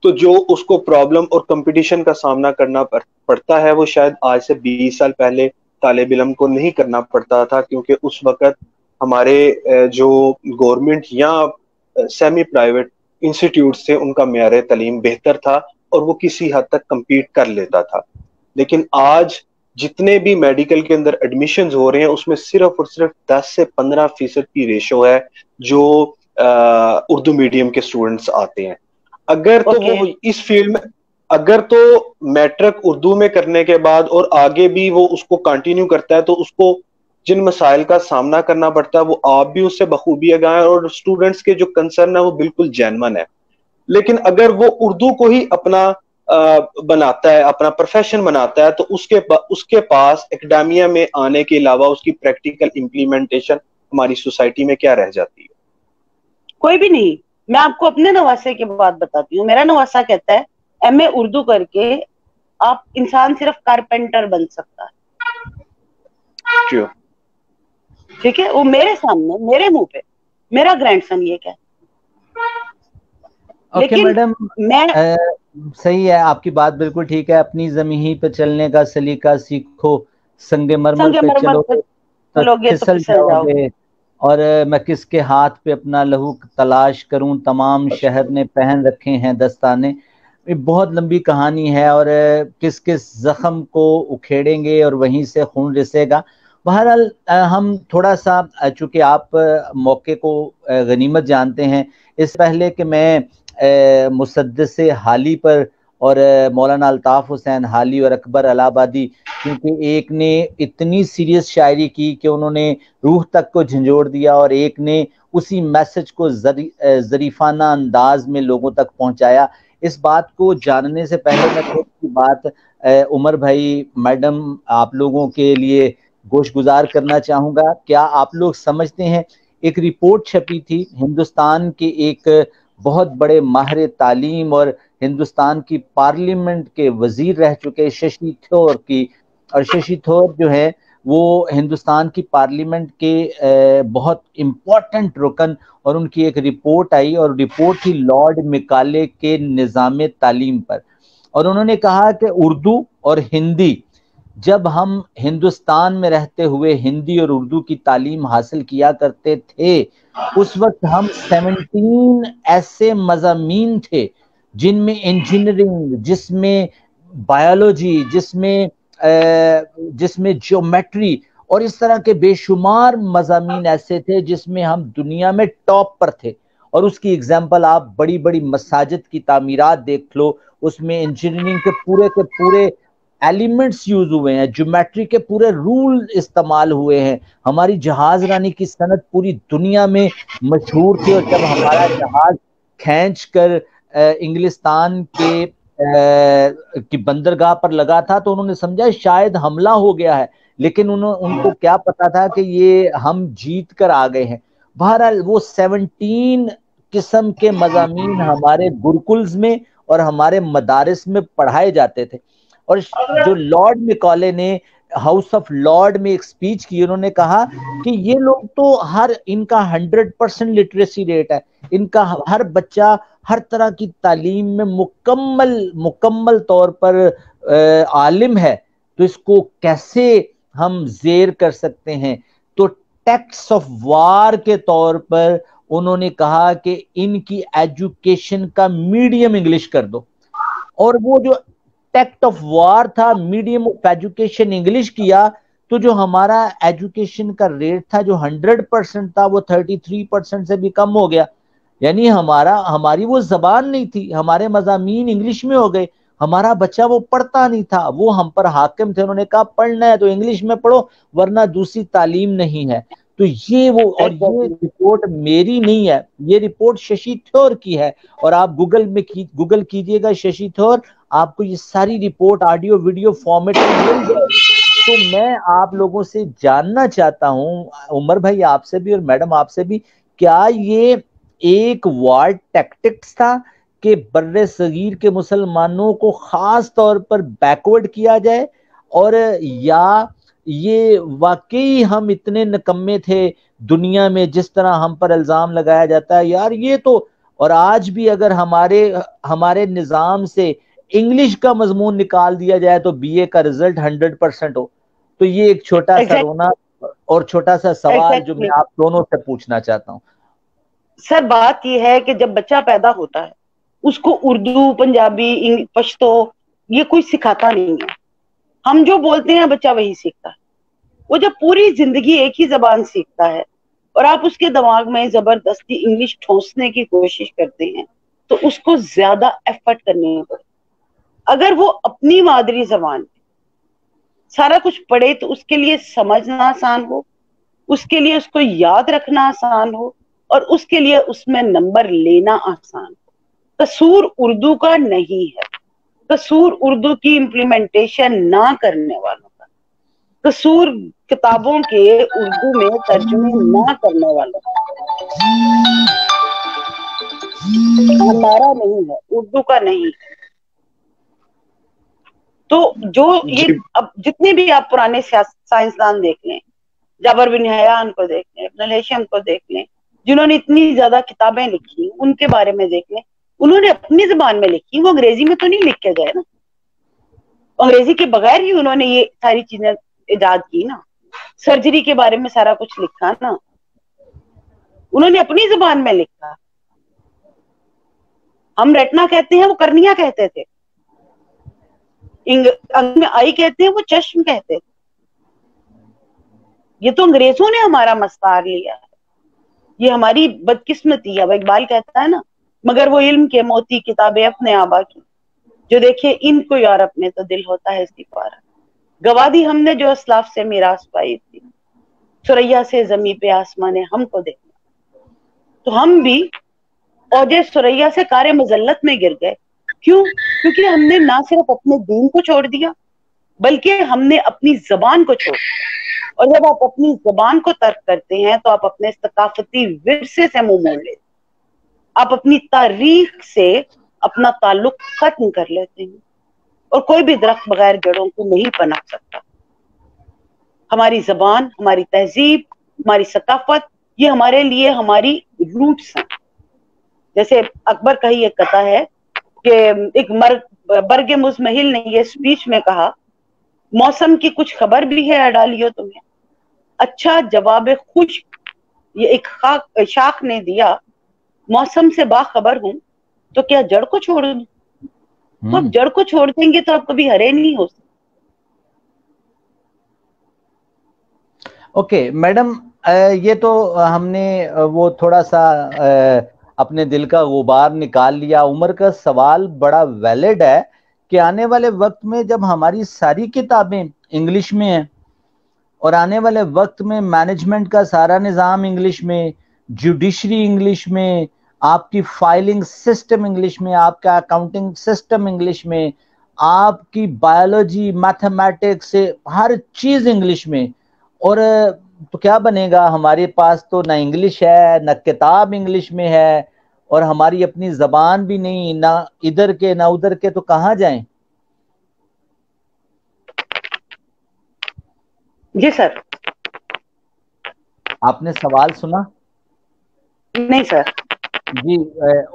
تو جو اس کو پرابلم اور کمپٹیشن کا سامنا کرنا پڑتا ہے وہ شاید آج سے 20 سال پہلے طالب علم کو نہیں کرنا پڑتا تھا، کیونکہ اس وقت ہمارے جو گورنمنٹ یا سیمی پرائیویٹ انسٹیٹیوٹ سے ان کا معیار تعلیم بہتر تھا اور وہ کسی حد تک کمپیٹ کر لیتا تھا. لیکن آج جتنے بھی میڈیکل کے اندر ایڈمیشنز ہو رہے ہیں اس میں صرف اور صرف 10 سے 15% کی ریشو ہے جو اردو میڈیم کے اسٹوڈنٹس آتے ہیں. اگر تو وہ اس فیلڈ میں، اگر تو میٹرک اردو میں کرنے کے بعد اور آگے بھی وہ اس کو کنٹینیو کرتا ہے تو اس کو جن مسائل کا سامنا کرنا پڑتا ہے وہ آپ بھی اس سے بخوبی آگاہ ہیں، اور اسٹوڈنٹس کے جو کنسرن ہے وہ بالکل جینون ہے. لیکن اگر وہ اردو کو ہی اپنا بناتا ہے، اپنا پروفیشن بناتا ہے، تو اس کے پاس اکیڈیمیا میں آنے کے علاوہ اس کی پریکٹیکل امپلیمنٹیشن ہماری سوسائٹی میں کیا رہ جاتی ہے؟ کوئی بھی نہیں. میں آپ کو اپنے نواسے کی بات بتاتی ہوں. میرا نواسا کہتا ہے MA اردو کر کے آپ انسان صرف کارپینٹر بن سکتا ہے. ٹھیک ہے, وہ میرے سامنے میرے منہ پہ میرا گرینڈ سن یہ کہتا. اوکے میڈم, صحیح ہے, آپ کی بات بالکل ٹھیک ہے. اپنی زمین پہ چلنے کا سلیقہ سیکھو, سنگ مرمر پہ چلو تو پھسل جاؤ گے. اور میں کس کے ہاتھ پہ اپنا لہو تلاش کروں, تمام شہر نے پہن رکھے ہیں دستانے. یہ بہت لمبی کہانی ہے, اور کس کس زخم کو اکھیڑیں گے اور وہیں سے خون رسے گا. بہرحال ہم تھوڑا سا, چونکہ آپ موقع کو غنیمت جانتے ہیں, اس پہلے کہ میں مسدس حالی پر اور مولانا الطاف حسین حالی اور اکبر الہ آبادی, کیونکہ ایک نے اتنی سیریس شاعری کی کہ انہوں نے روح تک کو جھنجھوڑ دیا, اور ایک نے اسی میسج کو ظریفانہ انداز میں لوگوں تک پہنچایا. اس بات کو جاننے سے پہلے میں تھوڑی سی بات عمر بھائی, میڈم, آپ لوگوں کے لیے گوش گزار کرنا چاہوں گا. کیا آپ لوگ سمجھتے ہیں, ایک رپورٹ چھپی تھی ہندوستان کے ایک بہت بڑے ماہر تعلیم اور ہندوستان کی پارلیمنٹ کے وزیر رہ چکے ششی تھور کی, اور ششی تھور جو ہے وہ ہندوستان کی پارلیمنٹ کے بہت امپورٹنٹ رکن, اور ان کی ایک رپورٹ آئی, اور رپورٹ تھی لارڈ مکالے کے نظام تعلیم پر. اور انہوں نے کہا کہ اردو اور ہندی, جب ہم ہندوستان میں رہتے ہوئے ہندی اور اردو کی تعلیم حاصل کیا کرتے تھے, اس وقت ہم 17 ایسے مضامین تھے جن میں انجینئرنگ, جس میں بایولوجی, جس میں جیومیٹری, اور اس طرح کے بے شمار مضامین ایسے تھے جس میں ہم دنیا میں ٹاپ پر تھے. اور اس کی اگزامپل آپ بڑی بڑی مساجد کی تعمیرات دیکھ لو, اس میں انجینئرنگ کے پورے ایلیمنٹس یوز ہوئے ہیں, جیومیٹری کے پورے رول استعمال ہوئے ہیں. ہماری جہاز رانی کی صنعت پوری دنیا میں مشہور تھی, اور جب ہمارا جہاز کھینچ کر انگلستان کی بندرگاہ پر لگا تھا تو انہوں نے سمجھا شاید حملہ ہو گیا ہے, لیکن ان کو کیا پتا تھا کہ یہ ہم جیت کر آ گئے ہیں. بہرحال وہ 17 قسم کے مضامین ہمارے گرکلز میں اور ہمارے مدارس میں پڑھائے جاتے تھے. اور جو لارڈ مکالے نے ہاؤس آف لارڈ میں ایک سپیچ کی, انہوں نے کہا کہ یہ لوگ تو ان کا 100% لٹریسی ریٹ ہے, ان کا ہر بچہ ہر طرح کی تعلیم میں مکمل طور پر عالم ہے, تو اس کو کیسے ہم زیر کر سکتے ہیں. تو ٹیکس آف وار کے طور پر انہوں نے کہا کہ ان کی ایجوکیشن کا میڈیم انگلش کر دو, اور وہ جو ٹیکٹ آف وار تھا, میڈیم آف ایجوکیشن انگلش کیا, تو جو ہمارا ایجوکیشن کا ریٹ تھا جو 100% تھا وہ 33% سے بھی کم ہو گیا. یعنی ہماری وہ زبان نہیں تھی, ہمارے مضامین انگلش میں ہو گئے, ہمارا بچہ وہ پڑھتا نہیں تھا, وہ ہم پر حاکم تھے. انہوں نے کہا پڑھنا ہے تو انگلش میں پڑھو ورنہ دوسری تعلیم نہیں ہے. تو یہ رپورٹ میری نہیں ہے, یہ رپورٹ ششی تھور کی ہے, اور آپ گوگل کیجئے گا ششی تھور, آپ کو یہ ساری رپورٹ آڈیو ویڈیو فارمیٹ میں مل جائے گی. تو میں آپ لوگوں سے جاننا چاہتا ہوں, عمر بھائی آپ سے بھی اور میڈم آپ سے بھی, کیا یہ ایک وار ٹیکٹکس تھا کہ بر صغیر کے مسلمانوں کو خاص طور پر بیکورڈ کیا جائے, اور یا یہ واقعی ہم اتنے نکمے تھے دنیا میں جس طرح ہم پر الزام لگایا جاتا ہے یار یہ تو. اور آج بھی اگر ہمارے نظام سے انگلش کا مضمون نکال دیا جائے تو BA کا رزلٹ 100% ہو, تو یہ ایک چھوٹا سا رونا اور چھوٹا سا سوال جو میں آپ دونوں سے پوچھنا چاہتا ہوں. سر بات یہ ہے کہ جب بچہ پیدا ہوتا ہے اس کو اردو, پنجابی, پشتو یہ کوئی سکھاتا نہیں ہے. ہم جو بولتے ہیں بچہ وہی سیکھتا ہے. وہ جب پوری زندگی ایک ہی زبان سیکھتا ہے اور آپ اس کے دماغ میں زبردستی انگلش ٹھونسنے کی کوشش کرتے ہیں تو اس کو زیادہ ایفرٹ کرنے پڑے. اگر وہ اپنی مادری زبان میں سارا کچھ پڑھے تو اس کے لیے سمجھنا آسان ہو, اس کے لیے اس کو یاد رکھنا آسان ہو, اور اس کے لیے اس میں نمبر لینا آسان ہو. قصور اردو کا نہیں ہے, قصور اردو کی امپلیمنٹیشن نہ کرنے والوں کا, قصور کتابوں کے اردو میں ترجمے نہ کرنے والوں کا, ہمارا نہیں ہے, اردو کا نہیں ہے. تو جو یہ اب جتنے بھی آپ پرانے سائنسدان دیکھ لیں، جابر بن حیان کو دیکھ لیں، ابن الہیثم کو دیکھ لیں، جنہوں نے اتنی زیادہ کتابیں لکھی، ان کے بارے میں دیکھ لیں، انہوں نے اپنی زبان میں لکھی، وہ انگریزی میں تو نہیں لکھ کے گئے نا، انگریزی کے بغیر ہی انہوں نے یہ ساری چیزیں ایجاد کی نا، سرجری کے بارے میں سارا کچھ لکھا نا، انہوں نے اپنی زبان میں لکھا. ہم ریٹنا کہتے ہیں، وہ کرنیا کہتے تھے، میں آئی کہتے ہیں، وہ چشم کہتے تھے. یہ تو انگریزوں نے ہمارا مستار لیا، یہ ہماری بدقسمتی ہے. وہ اقبال کہتا ہے نا، مگر وہ علم کے موتی کتابیں اپنے آبا کی، جو دیکھے ان کو یورپ میں تو دل ہوتا ہے سپارہ. گوا دی ہم نے جو اسلاف سے میراث پائی تھی، ثریا سے زمیں پہ آسمان نے ہم کو دیکھنا. تو ہم بھی اوجے ثریا سے کار مذلت میں گر گئے. کیوں؟ کیونکہ ہم نے نہ صرف اپنے دین کو چھوڑ دیا، بلکہ ہم نے اپنی زبان کو چھوڑ دیا. اور جب آپ اپنی زبان کو ترک کرتے ہیں تو آپ اپنے ثقافتی ورثے سے منہ موڑ لیتے، آپ اپنی تاریخ سے اپنا تعلق ختم کر لیتے ہیں. اور کوئی بھی درخت بغیر جڑوں کو نہیں پنپ سکتا. ہماری زبان، ہماری تہذیب، ہماری ثقافت، یہ ہمارے لیے ہماری روٹس ہیں. جیسے اکبر کا ہی ایک کتھا ہے کہ ایک برگ مزمحل نے یہ اسپیچ میں کہا، موسم کی کچھ خبر بھی ہے اڈالیو تمہیں؟ اچھا جواب خشک یہ ایک شاخ نے دیا، موسم سے باخبر ہوں تو کیا جڑ کو چھوڑ دوں؟ تو آپ جڑ کو چھوڑ دیں گے تو آپ کبھی ہرے نہیں ہو سکتے. اوکے میڈم، یہ تو ہم نے وہ تھوڑا سا اپنے دل کا غبار نکال لیا. عمر کا سوال بڑا ویلڈ ہے کہ آنے والے وقت میں جب ہماری ساری کتابیں انگلش میں ہیں اور آنے والے وقت میں مینجمنٹ کا سارا نظام انگلش میں، جوڈیشری انگلش میں، آپ کی فائلنگ سسٹم انگلش میں، آپ کا اکاؤنٹنگ سسٹم انگلش میں، آپ کی بایولوجی، میتھمیٹکس، ہر چیز انگلش میں، اور تو کیا بنے گا؟ ہمارے پاس تو نہ انگلش ہے، نہ کتاب انگلش میں ہے، اور ہماری اپنی زبان بھی نہیں، نہ ادھر کے نہ ادھر کے، تو کہاں جائیں؟ جی سر. آپ نے سوال سنا؟ نہیں سر. جی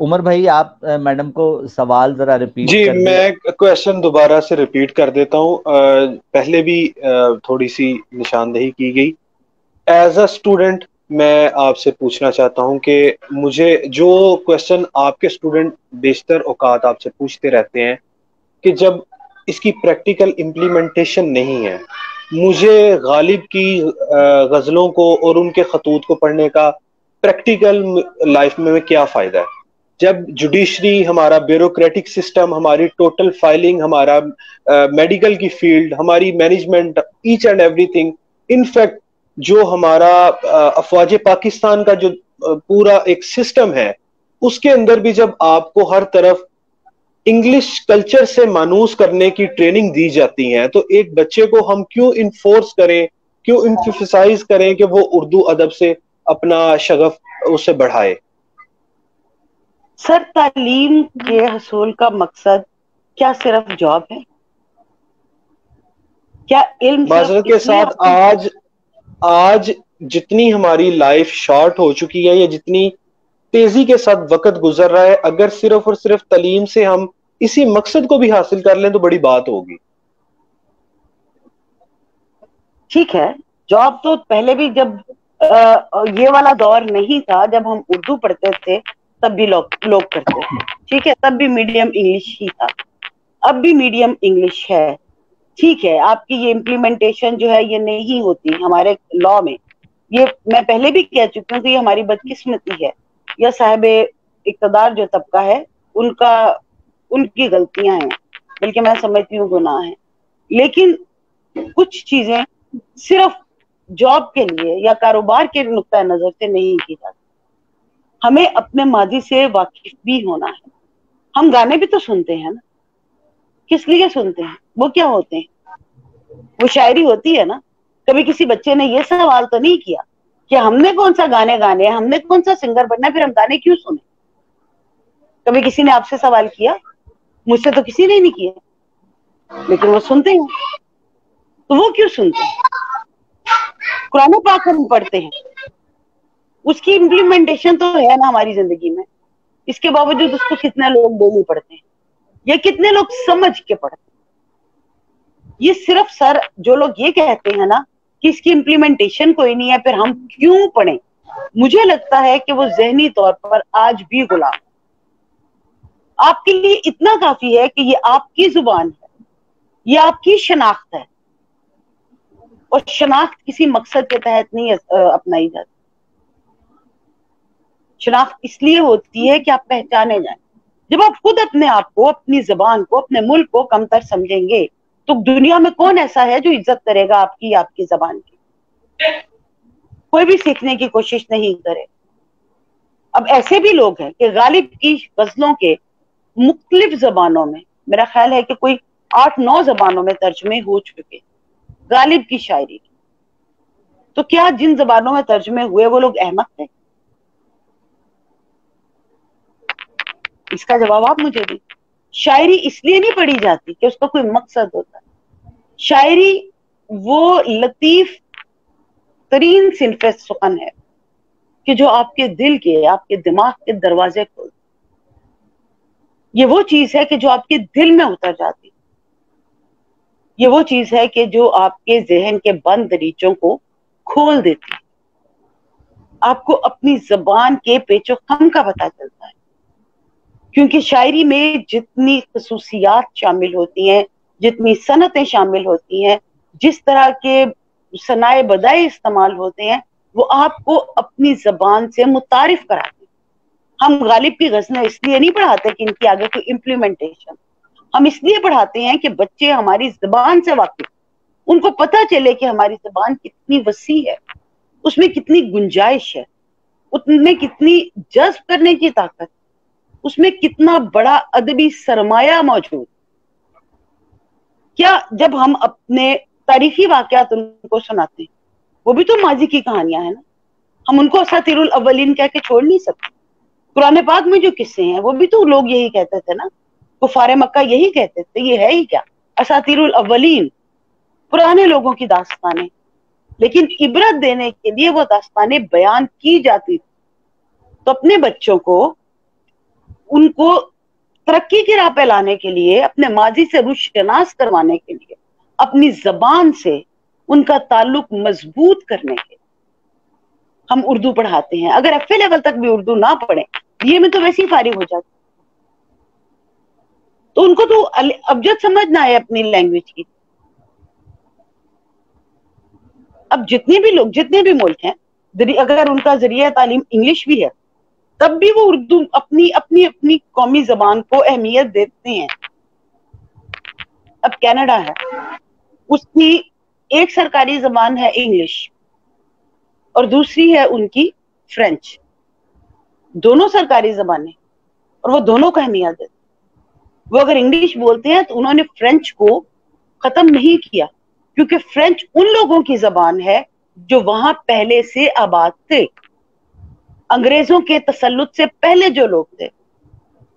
عمر بھائی، آپ میڈم کو سوال ذرا ریپیٹ جی کر دیں. میں کویشچن دوبارہ سے ریپیٹ کر دیتا ہوں. پہلے بھی تھوڑی سی نشاندہی کی گئی. ایز اے اسٹوڈنٹ میں آپ سے پوچھنا چاہتا ہوں کہ مجھے جو کویشچن آپ کے اسٹوڈنٹ بیشتر اوقات آپ سے پوچھتے رہتے ہیں کہ جب اس کی پریکٹیکل امپلیمنٹیشن نہیں ہے، مجھے غالب کی غزلوں کو اور ان کے خطوط کو پڑھنے کا پریکٹیکل لائف میں کیا فائدہ ہے؟ جب جوڈیشری، ہمارا بیوروکریٹک سسٹم، ہماری ٹوٹل فائلنگ، ہمارا میڈیکل کی فیلڈ، ہماری management, each and everything, in fact جو ہمارا افواج پاکستان کا جو پورا ایک سسٹم ہے، اس کے اندر بھی جب آپ کو ہر طرف انگلش کلچر سے مانوس کرنے کی ٹریننگ دی جاتی ہے، تو ایک بچے کو ہم کیوں انفورس کریں، کیوں ایمفیسائز کریں کہ وہ اردو ادب سے اپنا شغف اسے بڑھائے؟ سر تعلیم کے حصول کا مقصد کیا صرف جاب ہے؟ کیا علم صرف معذرت کے اس لیے ساتھ آج جتنی ہماری لائف شارٹ ہو چکی ہے، یا جتنی تیزی کے ساتھ وقت گزر رہا ہے، اگر صرف اور صرف تعلیم سے ہم اسی مقصد کو بھی حاصل کر لیں تو بڑی بات ہوگی. ٹھیک ہے، جاب تو پہلے بھی، جب یہ والا دور نہیں تھا جب ہم اردو پڑھتے تھے تب بھی لوگ کرتے تھے. ٹھیک ہے، تب بھی میڈیم انگلش ہی تھا، اب بھی میڈیم انگلش ہے. ٹھیک ہے، آپ کی یہ امپلیمنٹیشن جو ہے یہ نہیں ہوتی ہمارے لا میں. یہ میں پہلے بھی کہہ چکی ہوں کہ یہ ہماری بدقسمتی ہے، یا صاحب اقتدار جو طبقہ ہے ان کی غلطیاں ہیں، بلکہ میں سمجھتی ہوں گناہ ہیں. لیکن کچھ چیزیں صرف جاب کے لیے یا کاروبار کے نقطۂ نظر سے نہیں کی جاتی. ہمیں اپنے ماضی سے واقف بھی ہونا ہے. ہم گانے بھی تو سنتے ہیں نا، کس لیے سنتے ہیں؟ وہ کیا ہوتے ہیں؟ وہ شاعری ہوتی ہے نا. کبھی کسی بچے نے یہ سوال تو نہیں کیا کہ ہم نے کون سا گانے گانے، ہم نے کون سا سنگر بننا، پھر ہم گانے کیوں سنیں؟ کبھی کسی نے آپ سے سوال کیا؟ مجھ سے تو کسی نے نہیں کیا. لیکن وہ سنتے ہیں. تو وہ کیوں سنتے ہیں؟ قرآن پاک ہم پڑھتے ہیں, اس کی امپلیمنٹیشن تو ہے نا ہماری زندگی میں, اس کے باوجود اس کو کتنے لوگ ڈیلی پڑھتے ہیں یا کتنے لوگ سمجھ کے پڑھتے ہیں. یہ صرف سر جو لوگ یہ کہتے ہیں نا کہ اس کی امپلیمنٹیشن کوئی نہیں ہے, پھر ہم کیوں پڑھیں, مجھے لگتا ہے کہ وہ ذہنی طور پر آج بھی غلام. آپ کے لیے اتنا کافی ہے کہ یہ آپ کی زبان ہے, یہ آپ کی شناخت ہے, اور شناخت کسی مقصد کے تحت نہیں اپنائی جاتی. شناخت اس لیے ہوتی ہے کہ آپ پہچانے جائیں. جب آپ خود اپنے آپ کو, اپنی زبان کو, اپنے ملک کو کمتر سمجھیں گے تو دنیا میں کون ایسا ہے جو عزت کرے گا آپ کی زبان کی؟ کوئی بھی سیکھنے کی کوشش نہیں کرے. اب ایسے بھی لوگ ہیں کہ غالب کی غزلوں کے مختلف زبانوں میں, میرا خیال ہے کہ کوئی 8-9 زبانوں میں ترجمے ہو چکے غالب کی شاعری. تو کیا جن زبانوں میں ترجمے ہوئے وہ لوگ احمق تھے؟ اس کا جواب آپ مجھے دیں. شاعری اس لیے نہیں پڑھی جاتی کہ اس کا کوئی مقصد ہوتا ہے. شاعری وہ لطیف ترین صنف سخن ہے کہ جو آپ کے دل کے, آپ کے دماغ کے دروازے کھول. یہ وہ چیز ہے کہ جو آپ کے دل میں اتر جاتی. یہ وہ چیز ہے کہ جو آپ کے ذہن کے بند دریچوں کو کھول دیتی. آپ کو اپنی زبان کے پیچ و خم کا پتہ چلتا ہے, کیونکہ شاعری میں جتنی خصوصیات شامل ہوتی ہیں, جتنی صنعتیں شامل ہوتی ہیں, جس طرح کے صنائع بدائع استعمال ہوتے ہیں, وہ آپ کو اپنی زبان سے متعارف کراتے ہیں. ہم غالب کی غزلیں اس لیے نہیں پڑھاتے کہ ان کی آگے کوئی امپلیمنٹیشن, ہم اس لیے پڑھاتے ہیں کہ بچے ہماری زبان سے واقف, ان کو پتہ چلے کہ ہماری زبان کتنی وسیع ہے, اس میں کتنی گنجائش ہے, اس میں کتنی جذب کرنے کی طاقت, اس میں کتنا بڑا ادبی سرمایہ موجود. کیا جب ہم اپنے تاریخی واقعات ان کو سناتے ہیں, وہ بھی تو ماضی کی کہانیاں ہیں نا, ہم ان کو اساطیر الاولین کہہ کے چھوڑ نہیں سکتے. قرآن پاک میں جو قصے ہیں وہ بھی تو لوگ یہی کہتے تھے نا, کفار مکہ یہی کہتے تھے, یہ ہے ہی کیا, اساطیر الاولین, پرانے لوگوں کی داستانیں. لیکن عبرت دینے کے لیے وہ داستانیں بیان کی جاتی تھی. تو اپنے بچوں کو, ان کو ترقی کی راہ پہ لانے کے لیے, اپنے ماضی سے روشناس کروانے کے لیے, اپنی زبان سے ان کا تعلق مضبوط کرنے کے ہم اردو پڑھاتے ہیں. اگر ایف اے لیول تک بھی اردو نہ پڑھیں, یہ میں تو ویسے ہی فارغ ہو جاتی, تو ان کو تو ابجد سمجھنا ہے اپنی لینگویج کی. اب جتنے بھی لوگ, جتنے بھی ملک ہیں, اگر ان کا ذریعہ تعلیم انگلش بھی ہے, تب بھی وہ اردو اپنی اپنی اپنی قومی زبان کو اہمیت دیتے ہیں. اب کینیڈا ہے, اس کی ایک سرکاری زبان ہے انگلش اور دوسری ہے ان کی فرینچ. دونوں سرکاری زبانیں, اور وہ دونوں کو اہمیت دیتے. وہ اگر انگلش بولتے ہیں تو انہوں نے فرینچ کو ختم نہیں کیا, کیونکہ فرینچ ان لوگوں کی زبان ہے جو وہاں پہلے سے آباد تھے. انگریزوں کے تسلط سے پہلے جو لوگ تھے,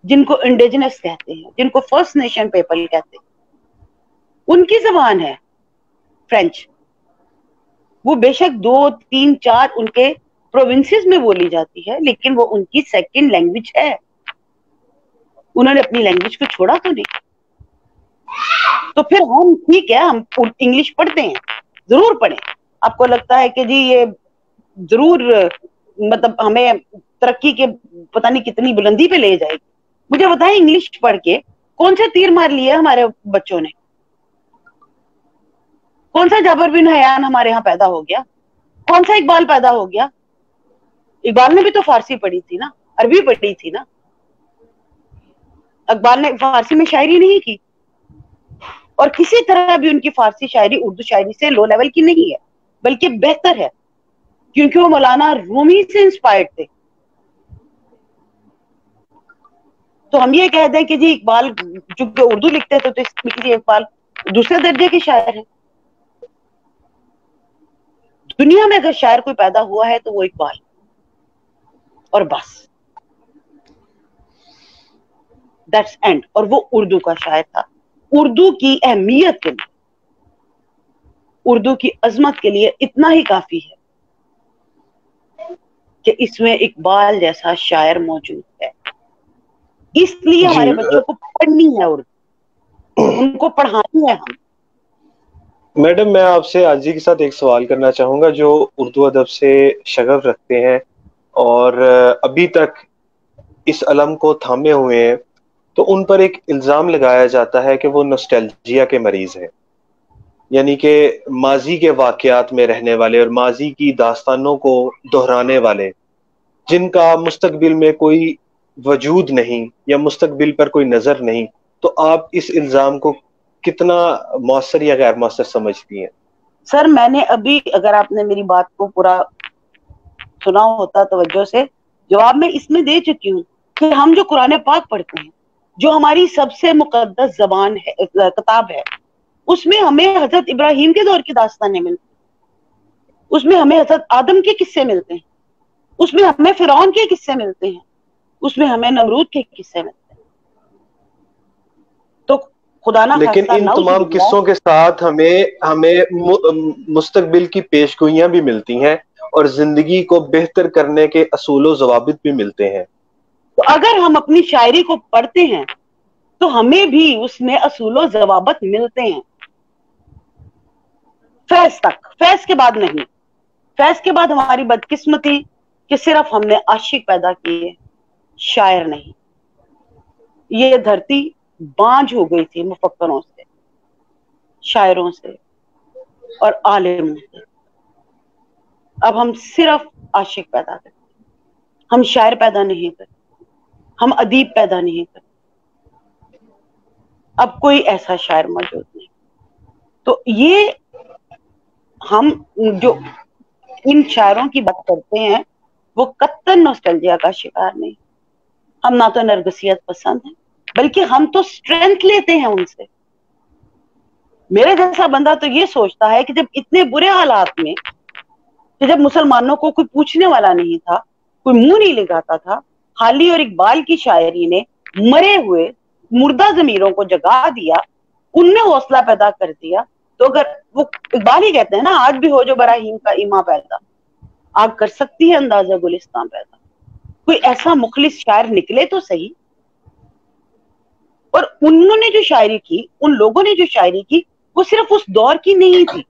جن کو انڈیجنس کہتے ہیں, جن کو فرسٹ نیشن پیپل کہتے ہیں, ان کی زبان ہے فرینچ. وہ بے شک 2-3-4 ان کے پروونسز میں بولی جاتی ہے, لیکن وہ ان کی سیکنڈ لینگویج ہے. انہوں نے اپنی لینگویج کو چھوڑا تو نہیں. تو پھر ہم ٹھیک ہے, ہم انگلش پڑھتے ہیں, ضرور پڑھیں. آپ کو لگتا ہے کہ جی یہ ضرور مطلب ہمیں ترقی کے پتہ نہیں کتنی بلندی پہ لے جائے گی, مجھے بتائیں انگلش پڑھ کے کون سے تیر مار لیے ہمارے بچوں نے, کون سا جابر بن حیان ہمارے یہاں پیدا ہو گیا, کون سا اقبال پیدا ہو گیا. اقبال نے بھی تو فارسی پڑھی تھی نا, عربی پڑھی تھی نا. اقبال نے فارسی میں شاعری نہیں کی, اور کسی طرح بھی ان کی فارسی شاعری اردو شاعری سے لو لیول کی نہیں ہے, بلکہ بہتر ہے, کیونکہ وہ مولانا رومی سے انسپائرڈ تھے. تو ہم یہ کہہ دیں کہ جی اقبال چونکہ اردو لکھتے تھے تو اس لیے اقبال دوسرے درجے کے شاعر ہیں. دنیا میں اگر شاعر کوئی پیدا ہوا ہے تو وہ اقبال, اور بس, دیٹس اینڈ. اور وہ اردو کا شاعر تھا. اردو کی اہمیت کے لیے، اردو کی عظمت کے لیے اتنا ہی کافی ہے کہ اس میں اقبال جیسا شاعر موجود ہے. اس لیے ہمارے بچوں کو پڑھنی ہے اردو، ان کو پڑھانی ہے. ہم میڈم میں آپ سے عاجزی کے ساتھ ایک سوال کرنا چاہوں گا. جو اردو ادب سے شغف رکھتے ہیں اور ابھی تک اس علم کو تھامے ہوئے ہیں، تو ان پر ایک الزام لگایا جاتا ہے کہ وہ نوسٹیلجیا کے مریض ہیں، یعنی کہ ماضی کے واقعات میں رہنے والے اور ماضی کی داستانوں کو دہرانے والے، جن کا مستقبل میں کوئی وجود نہیں یا مستقبل پر کوئی نظر نہیں. تو آپ اس الزام کو کتنا مؤثر یا غیر مؤثر سمجھتی ہیں؟ سر میں نے ابھی، اگر آپ نے میری بات کو پورا سنا ہوتا توجہ سے، جواب میں اس میں دے چکی ہوں کہ ہم جو قرآن پاک پڑھتے ہیں، جو ہماری سب سے مقدس زبان ہے، کتاب ہے، اس میں ہمیں حضرت ابراہیم کے دور کی داستانیں ملتی ہیں، اس میں ہمیں حضرت آدم کے قصے ملتے ہیں، اس میں ہمیں فرعون کے قصے ملتے ہیں، اس میں ہمیں نمرود کے قصے ملتے ہیں. تو خدا نہ لیکن خواستہ ان نعوذ تمام باللہ، قصوں کے ساتھ ہمیں مستقبل کی پیشگوئیاں بھی ملتی ہیں اور زندگی کو بہتر کرنے کے اصول و ضوابط بھی ملتے ہیں. تو اگر ہم اپنی شاعری کو پڑھتے ہیں تو ہمیں بھی اس میں اصول و ضوابط ملتے ہیں. فیض تک، فیض کے بعد نہیں. فیض کے بعد ہماری بدقسمتی کہ صرف ہم نے عاشق پیدا کیے، شاعر نہیں. یہ دھرتی بانجھ ہو گئی تھی مفکروں سے، شاعروں سے اور عالموں سے. اب ہم صرف عاشق پیدا کرتے، ہم شاعر پیدا نہیں کرتے، ہم ادیب پیدا نہیں کرتے. اب کوئی ایسا شاعر موجود نہیں. تو یہ ہم جو ان شاعروں کی بات کرتے ہیں وہ قطعاً نوسٹلجیا کا شکار نہیں. ہم نہ تو نرگسیت پسند ہیں، بلکہ ہم تو سٹرینتھ لیتے ہیں ان سے. میرے جیسا بندہ تو یہ سوچتا ہے کہ جب اتنے برے حالات میں، کہ جب مسلمانوں کو کوئی پوچھنے والا نہیں تھا، کوئی منہ نہیں لگاتا تھا، حالی اور اقبال کی شاعری نے مرے ہوئے مردہ ضمیروں کو جگا دیا، ان میں حوصلہ پیدا کر دیا. تو اگر وہ اقبال ہی کہتے ہیں نا، آج بھی ہو جو براہیم کا ایما پیدا، آگ کر سکتی ہے اندازہ گلستان پیدا. کوئی ایسا مخلص شاعر نکلے تو صحیح. اور انہوں نے جو شاعری کی، ان لوگوں نے جو شاعری کی، وہ صرف اس دور کی نہیں تھی،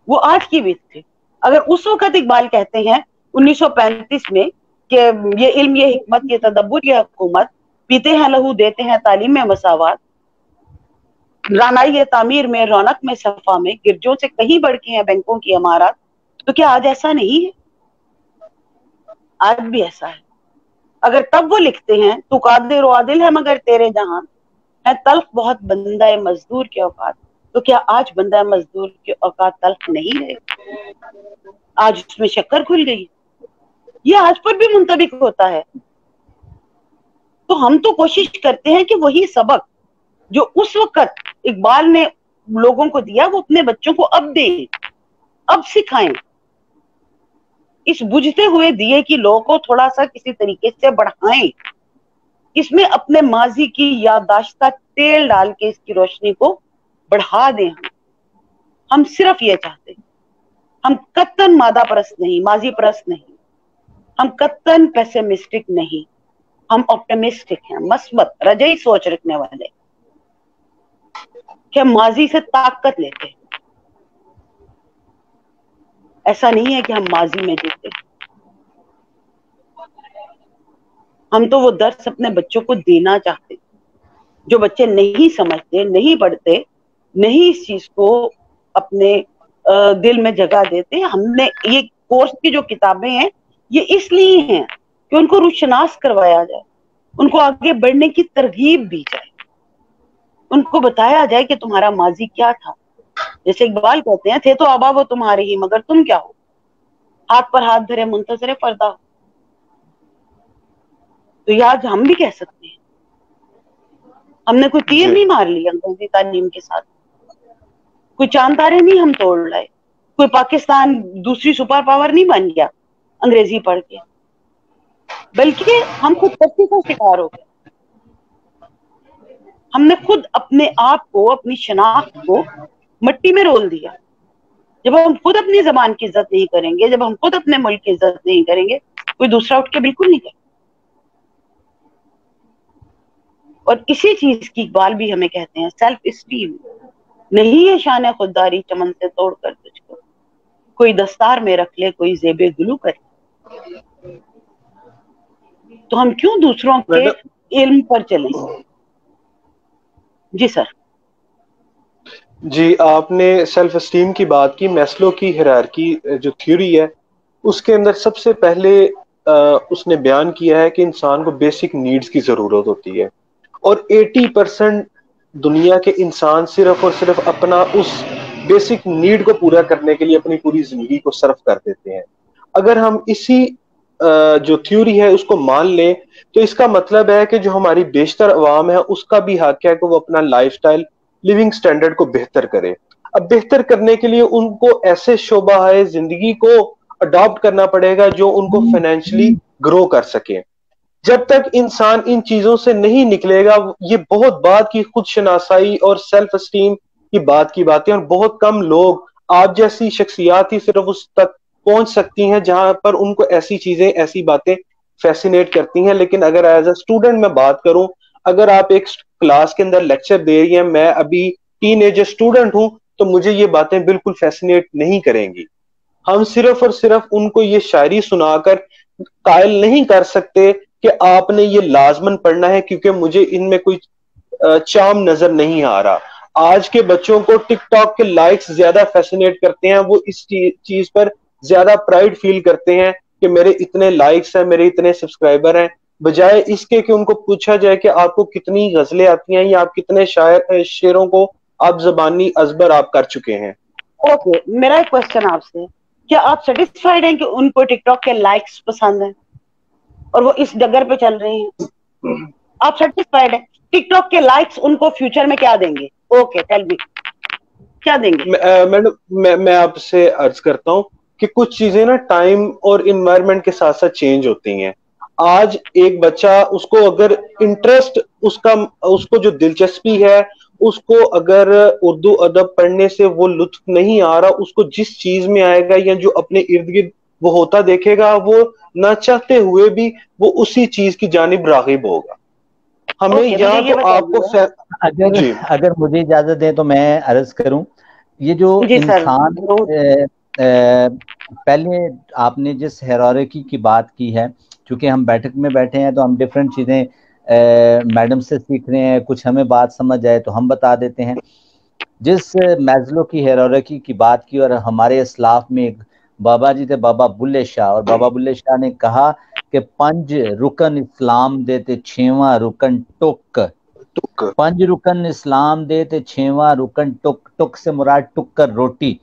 وہ آج کی بھی تھی. اگر اس وقت اقبال کہتے ہیں 1935 میں کہ یہ علم، یہ حکمت، یہ تدبر، یہ حکومت، پیتے ہیں لہو دیتے ہیں تعلیم میں مساوات، رانائی تعمیر میں، رونق میں، صفا میں، گرجوں سے کہیں بڑھ کے ہیں بینکوں کی عمارات، تو کیا آج ایسا نہیں ہے؟ آج بھی ایسا ہے. اگر تب وہ لکھتے ہیں تو قادر و عادل ہے مگر تیرے جہان ہے تلخ بہت بندہ مزدور کے اوقات، تو کیا آج بندہ مزدور کے اوقات تلخ نہیں رہے؟ آج اس میں شکر کھل گئی. یہ آج پر بھی منطبق ہوتا ہے. تو ہم تو کوشش کرتے ہیں کہ وہی سبق جو اس وقت اقبال نے لوگوں کو دیا، وہ اپنے بچوں کو اب دیں، اب سکھائیں. اس بجھتے ہوئے دیے کی لو کو تھوڑا سا کسی طریقے سے بڑھائیں، اس میں اپنے ماضی کی یادداشت کا تیل ڈال کے اس کی روشنی کو بڑھا دیں. ہم صرف یہ چاہتے ہیں. ہم قطعاً مادہ پرست نہیں، ماضی پرست نہیں، ہم قطعاً پیسمسٹک نہیں، ہم آپٹمسٹک ہیں، مثبت رجعی سوچ رکھنے والے، کہ ہم ماضی سے طاقت لیتے ہیں. ایسا نہیں ہے کہ ہم ماضی میں جیتے. ہم تو وہ درس اپنے بچوں کو دینا چاہتے ہیں. جو بچے نہیں سمجھتے، نہیں پڑھتے، نہیں اس چیز کو اپنے دل میں جگہ دیتے. ہم نے یہ کورس کی جو کتابیں ہیں یہ اس لیے ہیں کہ ان کو روشناس کروایا جائے، ان کو آگے بڑھنے کی ترغیب دی جائے، ان کو بتایا جائے کہ تمہارا ماضی کیا تھا. جیسے اقبال کہتے ہیں، تھے تو آبا وہ تمہارے ہی مگر تم کیا ہو، ہاتھ پر ہاتھ دھرے منتظر پردہ ہو. تو یہ آج ہم بھی کہہ سکتے ہیں. ہم نے کوئی تیر نہیں مار لی انگریزی تعلیم کے ساتھ، کوئی چاند تارے نہیں ہم توڑ لائے، کوئی پاکستان دوسری سپر پاور نہیں بن گیا انگریزی پڑھ کے، بلکہ ہم خود پرستی کا شکار ہو گئے. ہم نے خود اپنے آپ کو, اپنی شناخت کو مٹی میں رول دیا. جب ہم خود اپنی زبان کی عزت نہیں کریں گے, جب ہم خود اپنے ملک کی عزت نہیں کریں گے, کوئی دوسرا اٹھ کے بالکل نہیں کرے. اور اسی چیز کی اقبال بھی ہمیں کہتے ہیں سیلف اسٹیم. نہیں ہے شان خودداری چمن سے توڑ کر تجھ کو, کوئی دستار میں رکھ لے کوئی زیب گلو کرے. تو ہم کیوں دوسروں کے علم پر چلیں؟ جی سر. جی, آپ نے سیلف اسٹیم کی بات کی. میسلو کی ہیرارکی جو تھیوری ہے اس کے اندر سب سے پہلے اس نے بیان کیا ہے کہ انسان کو بیسک نیڈز کی ضرورت ہوتی ہے, اور 80% دنیا کے انسان صرف اور صرف اپنا اس بیسک نیڈ کو پورا کرنے کے لیے اپنی پوری زندگی کو صرف کر دیتے ہیں. اگر ہم اسی جو تھیوری ہے اس کو مان لیں تو اس کا مطلب ہے کہ جو ہماری بیشتر عوام ہے اس کا بھی حق ہے کہ وہ اپنا لائف سٹائل, لیونگ سٹینڈرڈ کو بہتر کرے. اب بہتر کرنے کے لیے ان کو ایسے شعبہ ہے زندگی کو اڈاپٹ کرنا پڑے گا جو ان کو فائنینشلی گرو کر سکے. جب تک انسان ان چیزوں سے نہیں نکلے گا, یہ بہت بات کی خود شناسائی اور سیلف اسٹیم کی باتیں, اور بہت کم لوگ, آپ جیسی شخصیات ہی صرف اس تک پہنچ سکتی ہیں جہاں پر ان کو ایسی چیزیں, ایسی باتیں فیسینیٹ کرتی ہیں. لیکن اگر ایز اے اسٹوڈنٹ میں بات کروں, اگر آپ ایک کلاس کے اندر لیکچر دے رہی ہیں, میں ابھی ٹین ایجر اسٹوڈنٹ ہوں, تو مجھے یہ باتیں بالکل فیسینیٹ نہیں کریں گی. ہم صرف اور صرف ان کو یہ شاعری سنا کر قائل نہیں کر سکتے کہ آپ نے یہ لازمن پڑھنا ہے, کیونکہ مجھے ان میں کوئی چام نظر نہیں آ رہا. آج کے بچوں کو ٹک ٹاک کے لائکس زیادہ فیسینیٹ کرتے ہیں, وہ اس چیز پر زیادہ پرائڈ فیل کرتے ہیں کہ میرے اتنے لائکس ہیں, میرے اتنے سبسکرائبر ہیں, بجائے اس کے کہ ان کو پوچھا جائے کہ آپ کو کتنی غزلیں آتی ہیں یا آپ کتنے شعروں کو آپ زبانی ازبر آپ کر چکے ہیں. اوکے, میرا ایک کوشچن آپ سے, کیا آپ سیٹسفائیڈ ہیں کہ ان کو ٹک ٹاک کے لائکس پسند ہیں اور وہ اس ڈگر پہ چل رہے ہیں؟ آپ سیٹسفائیڈ ہیں ٹک ٹاک کے لائکس ان کو فیوچر میں کیا دیں گے؟ اوکے ٹیل می, کیا دیں گے؟ میڈم میں آپ سے عرض کرتا ہوں کہ کچھ چیزیں نا ٹائم اور انوائرمنٹ کے ساتھ ساتھ چینج ہوتی ہیں. آج ایک بچہ, اس کو اگر انٹرسٹ, اس کو جو دلچسپی ہے, اس کو اگر اردو ادب پڑھنے سے وہ لطف نہیں آ رہا, اس کو جس چیز میں آئے گا یا جو اپنے ارد گرد وہ ہوتا دیکھے گا, وہ نہ چاہتے ہوئے بھی وہ اسی چیز کی جانب راغب ہوگا. ہمیں یہاں تو آپ کو اگر مجھے اجازت دیں تو میں عرض کروں, یہ جو انسان, پہلے آپ نے جس ہیرارکی کی بات کی ہے, چونکہ ہم بیٹھک میں بیٹھے ہیں تو ہم ڈفرینٹ چیزیں میڈم سے سیکھ رہے ہیں, کچھ ہمیں بات سمجھ جائے تو ہم بتا دیتے ہیں. جس میزلو کی ہیرارکی کی بات کی, اور ہمارے اسلاف میں ایک بابا جی تھے, بابا بلے شاہ, اور بابا بلے شاہ نے کہا کہ 5 رکن اسلام دے تے 6واں رکن ٹک, 5 رکن اسلام دے تے 6واں رکن ٹک, ٹک سے مراد ٹکر روٹی,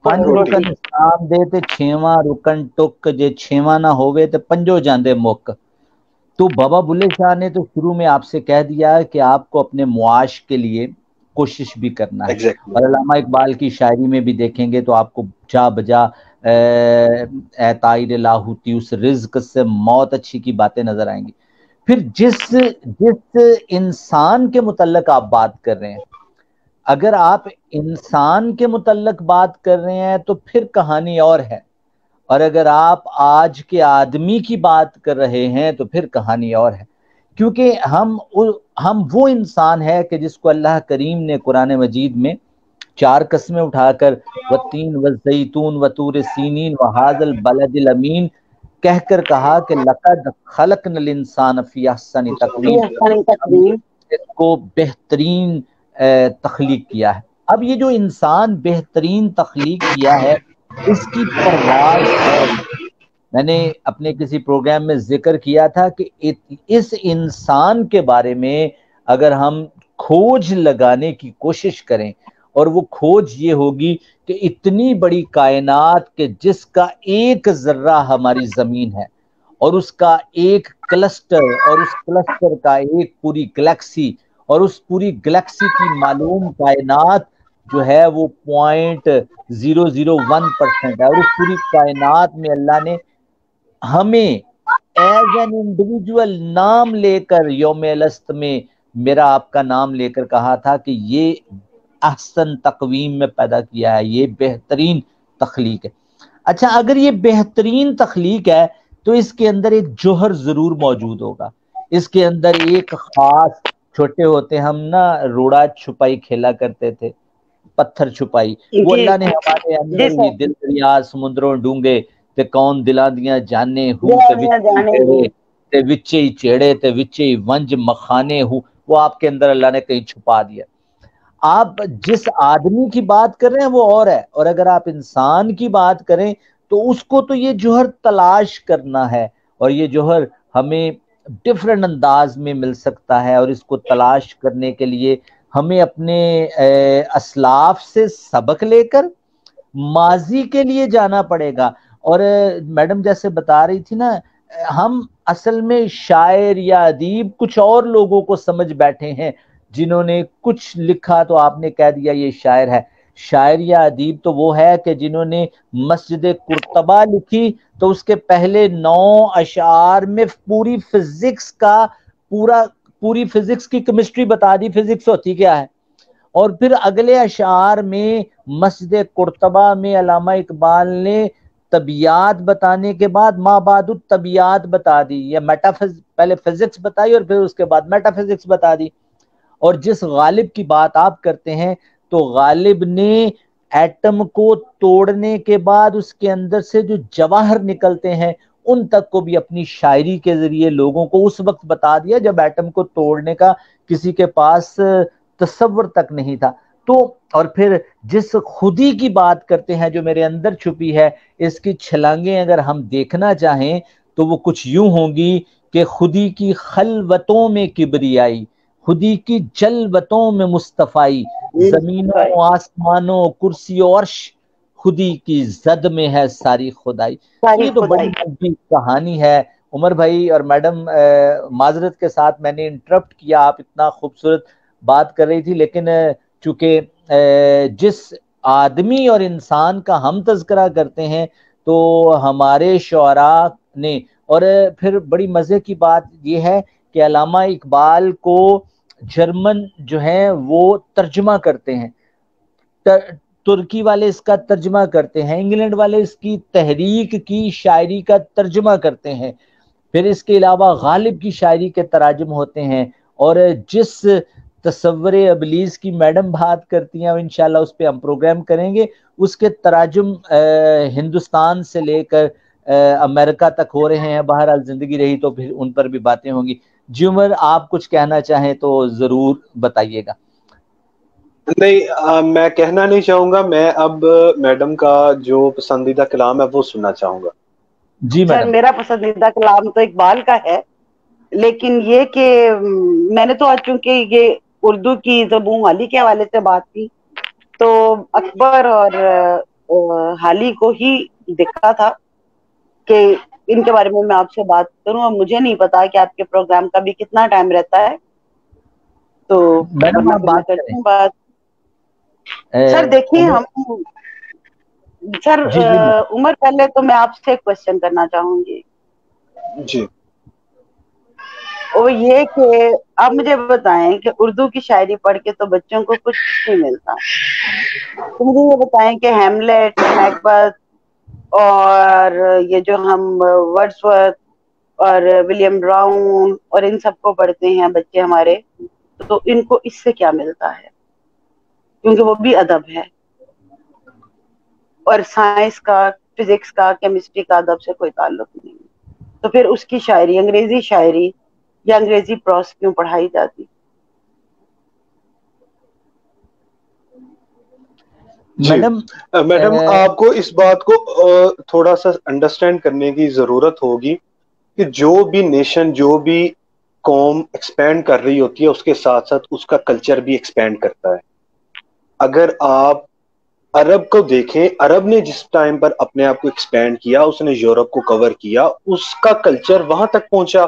5 رکن اسلام دے تے 6واں رکن ٹک, جے 6واں نہ ہوئے تے 5 جاندے مک. تو بابا بلے شاہ نے تو شروع میں آپ سے کہہ دیا کہ آپ کو اپنے معاش کے لیے کوشش بھی کرنا ہے. اور علامہ اقبال کی شاعری میں بھی دیکھیں گے تو آپ کو جا بجا اے طائر لاہوتی, اس رزق سے موت اچھی کی باتیں نظر آئیں گی. پھر جس انسان کے متعلق آپ بات کر رہے ہیں, اگر آپ انسان کے متعلق بات کر رہے ہیں تو پھر کہانی اور ہے, اور اگر آپ آج کے آدمی کی بات کر رہے ہیں تو پھر کہانی اور ہے. کیونکہ ہم وہ انسان ہے کہ جس کو اللہ کریم نے قرآن مجید میں 4 قسمیں اٹھا کر والتین والزیتون وطور سینین وہذا البلد الامین کہہ کر کہا کہ لقد خلقنا الانسان فی احسن تقویم, اس کو بہترین تخلیق کیا ہے. اب یہ جو انسان بہترین تخلیق کیا ہے, اس کی پرواز اور میں نے اپنے کسی پروگرام میں ذکر کیا تھا کہ اس انسان کے بارے میں اگر ہم کھوج لگانے کی کوشش کریں, اور وہ کھوج یہ ہوگی کہ اتنی بڑی کائنات کہ جس کا ایک ذرہ ہماری زمین ہے, اور اس کا ایک کلسٹر, اور اس کلسٹر کا ایک پوری گلیکسی, اور اس پوری گلیکسی کی معلوم کائنات جو ہے وہ 0.001% ہے, اور اس پوری کائنات میں اللہ نے ہمیں ایز این انڈیویجول نام لے کر یوم الست میں میرا آپ کا نام لے کر کہا تھا کہ یہ احسن تقویم میں پیدا کیا ہے، یہ بہترین تخلیق ہے۔ اچھا، اگر یہ بہترین تخلیق ہے تو اس کے اندر ایک جوہر ضرور موجود ہوگا، اس کے اندر ایک خاص، چھوٹے ہوتے ہم نا روڑا چھپائی کھیلا کرتے تھے، پتھر چھپائی، وہ جی اللہ نے ہمارے جی اندر ہی سر، دل دریا سمندروں ڈونگے تے کون دلاں دیاں جانے ہوں تے جانے وچے جانے چیڑے تے وچے ہی چیڑے تے وچے ہی ونج مخانے ہوں، وہ آپ کے اندر اللہ نے کہیں چھپا دیا۔ آپ جس آدمی کی بات کر رہے ہیں وہ اور ہے، اور اگر آپ انسان کی بات کریں تو اس کو تو یہ جوہر تلاش کرنا ہے، اور یہ جوہر ہمیں ڈفرینٹ انداز میں مل سکتا ہے، اور اس کو تلاش کرنے کے لیے ہمیں اپنے اسلاف سے سبق لے کر ماضی کے لیے جانا پڑے گا۔ اور میڈم جیسے بتا رہی تھی نا، ہم اصل میں شاعر یا ادیب کچھ اور لوگوں کو سمجھ بیٹھے ہیں، جنہوں نے کچھ لکھا تو آپ نے کہہ دیا یہ شاعر ہے۔ شاعر یا ادیب تو وہ ہے کہ جنہوں نے مسجد قرطبہ لکھی تو اس کے پہلے 9 اشعار میں پوری فزکس کا پوری فزکس کی کیمسٹری بتا دی، فزکس ہوتی کیا ہے، اور پھر اگلے اشعار میں مسجد قرطبہ میں علامہ اقبال نے طبیعات بتانے کے بعد ما بعد الطبیعات بتا دی، یا پہلے فزکس بتائی اور پھر اس کے بعد میٹا فزکس بتا دی۔ اور جس غالب کی بات آپ کرتے ہیں تو غالب نے ایٹم کو توڑنے کے بعد اس کے اندر سے جو جواہر نکلتے ہیں ان تک کو بھی اپنی شاعری کے ذریعے لوگوں کو اس وقت بتا دیا جب ایٹم کو توڑنے کا کسی کے پاس تصور تک نہیں تھا۔ تو اور پھر جس خودی کی بات کرتے ہیں جو میرے اندر چھپی ہے، اس کی چھلانگیں اگر ہم دیکھنا چاہیں تو وہ کچھ یوں ہوں گی کہ خودی کی خلوتوں میں کبریائی، خودی کی جلوتوں میں مصطفائی، زمینوں آسمانوں کرسی و عرش خودی کی زد میں ہے ساری خدائی۔ تو یہ تو بڑی لمبی کہانی ہے عمر بھائی اور میڈم، معذرت کے ساتھ میں نے انٹرپٹ کیا، آپ اتنا خوبصورت بات کر رہی تھی، لیکن چونکہ جس آدمی اور انسان کا ہم تذکرہ کرتے ہیں تو ہمارے شعراء نے، اور پھر بڑی مزے کی بات یہ ہے کہ علامہ اقبال کو جرمن جو ہیں وہ ترجمہ کرتے ہیں، ترکی والے اس کا ترجمہ کرتے ہیں، انگلینڈ والے اس کی تحریک کی شاعری کا ترجمہ کرتے ہیں، پھر اس کے علاوہ غالب کی شاعری کے تراجم ہوتے ہیں، اور جس تصور ابلیس کی میڈم بات کرتی ہیں انشاءاللہ اس پہ ہم پروگرام کریں گے، اس کے تراجم ہندوستان سے لے کر امریکہ تک ہو رہے ہیں، بہرحال زندگی رہی تو پھر ان پر بھی باتیں ہوں گی۔ جی عمر، آپ کچھ کہنا چاہیں تو ضرور بتائیے گا۔ نہیں، میں کہنا نہیں چاہوں گا، میں اب میڈم کا جو پسندیدہ کلام ہے وہ سننا چاہوں گا۔ جی سر، میڈم۔ میرا پسندیدہ کلام تو اقبال کا ہے، لیکن یہ کہ میں نے تو آج چونکہ یہ اردو کی زبوں حالی کے حوالے سے بات کی تو اکبر اور حالی کو ہی دیکھا تھا کہ ان کے بارے میں آپ سے بات کروں، اور مجھے نہیں پتا کہ آپ کے پروگرام کا بھی کتنا ٹائم رہتا ہے، تو میڈم آپ میں بات کرتی کریں۔ ہوں بات۔ سر دیکھیے، ہم سر جی جی عمر، پہلے تو میں آپ سے کوشچن کرنا چاہوں گی، جی وہ یہ کہ آپ مجھے بتائیں کہ اردو کی شاعری پڑھ کے تو بچوں کو کچھ نہیں ملتا، تو مجھے یہ بتائیں کہ ہیملیٹ، میکبتھ اور یہ جو ہم ورڈسورتھ اور ولیم براؤن اور ان سب کو پڑھتے ہیں بچے ہمارے، تو ان کو اس سے کیا ملتا ہے؟ کیونکہ وہ بھی ادب ہے، اور سائنس کا، فزکس کا، کیمسٹری کا ادب سے کوئی تعلق نہیں، تو پھر اس کی شاعری، انگریزی شاعری یا انگریزی پروس کیوں پڑھائی جاتی؟ میڈم، میڈم آپ کو اس بات کو تھوڑا سا انڈرسٹینڈ کرنے کی ضرورت ہوگی کہ جو بھی نیشن، جو بھی قوم ایکسپینڈ کر رہی ہوتی ہے اس کے ساتھ ساتھ اس کا کلچر بھی ایکسپینڈ کرتا ہے۔ اگر آپ عرب کو دیکھیں، عرب نے جس ٹائم پر اپنے آپ کو ایکسپینڈ کیا، اس نے یورپ کو کور کیا، اس کا کلچر وہاں تک پہنچا۔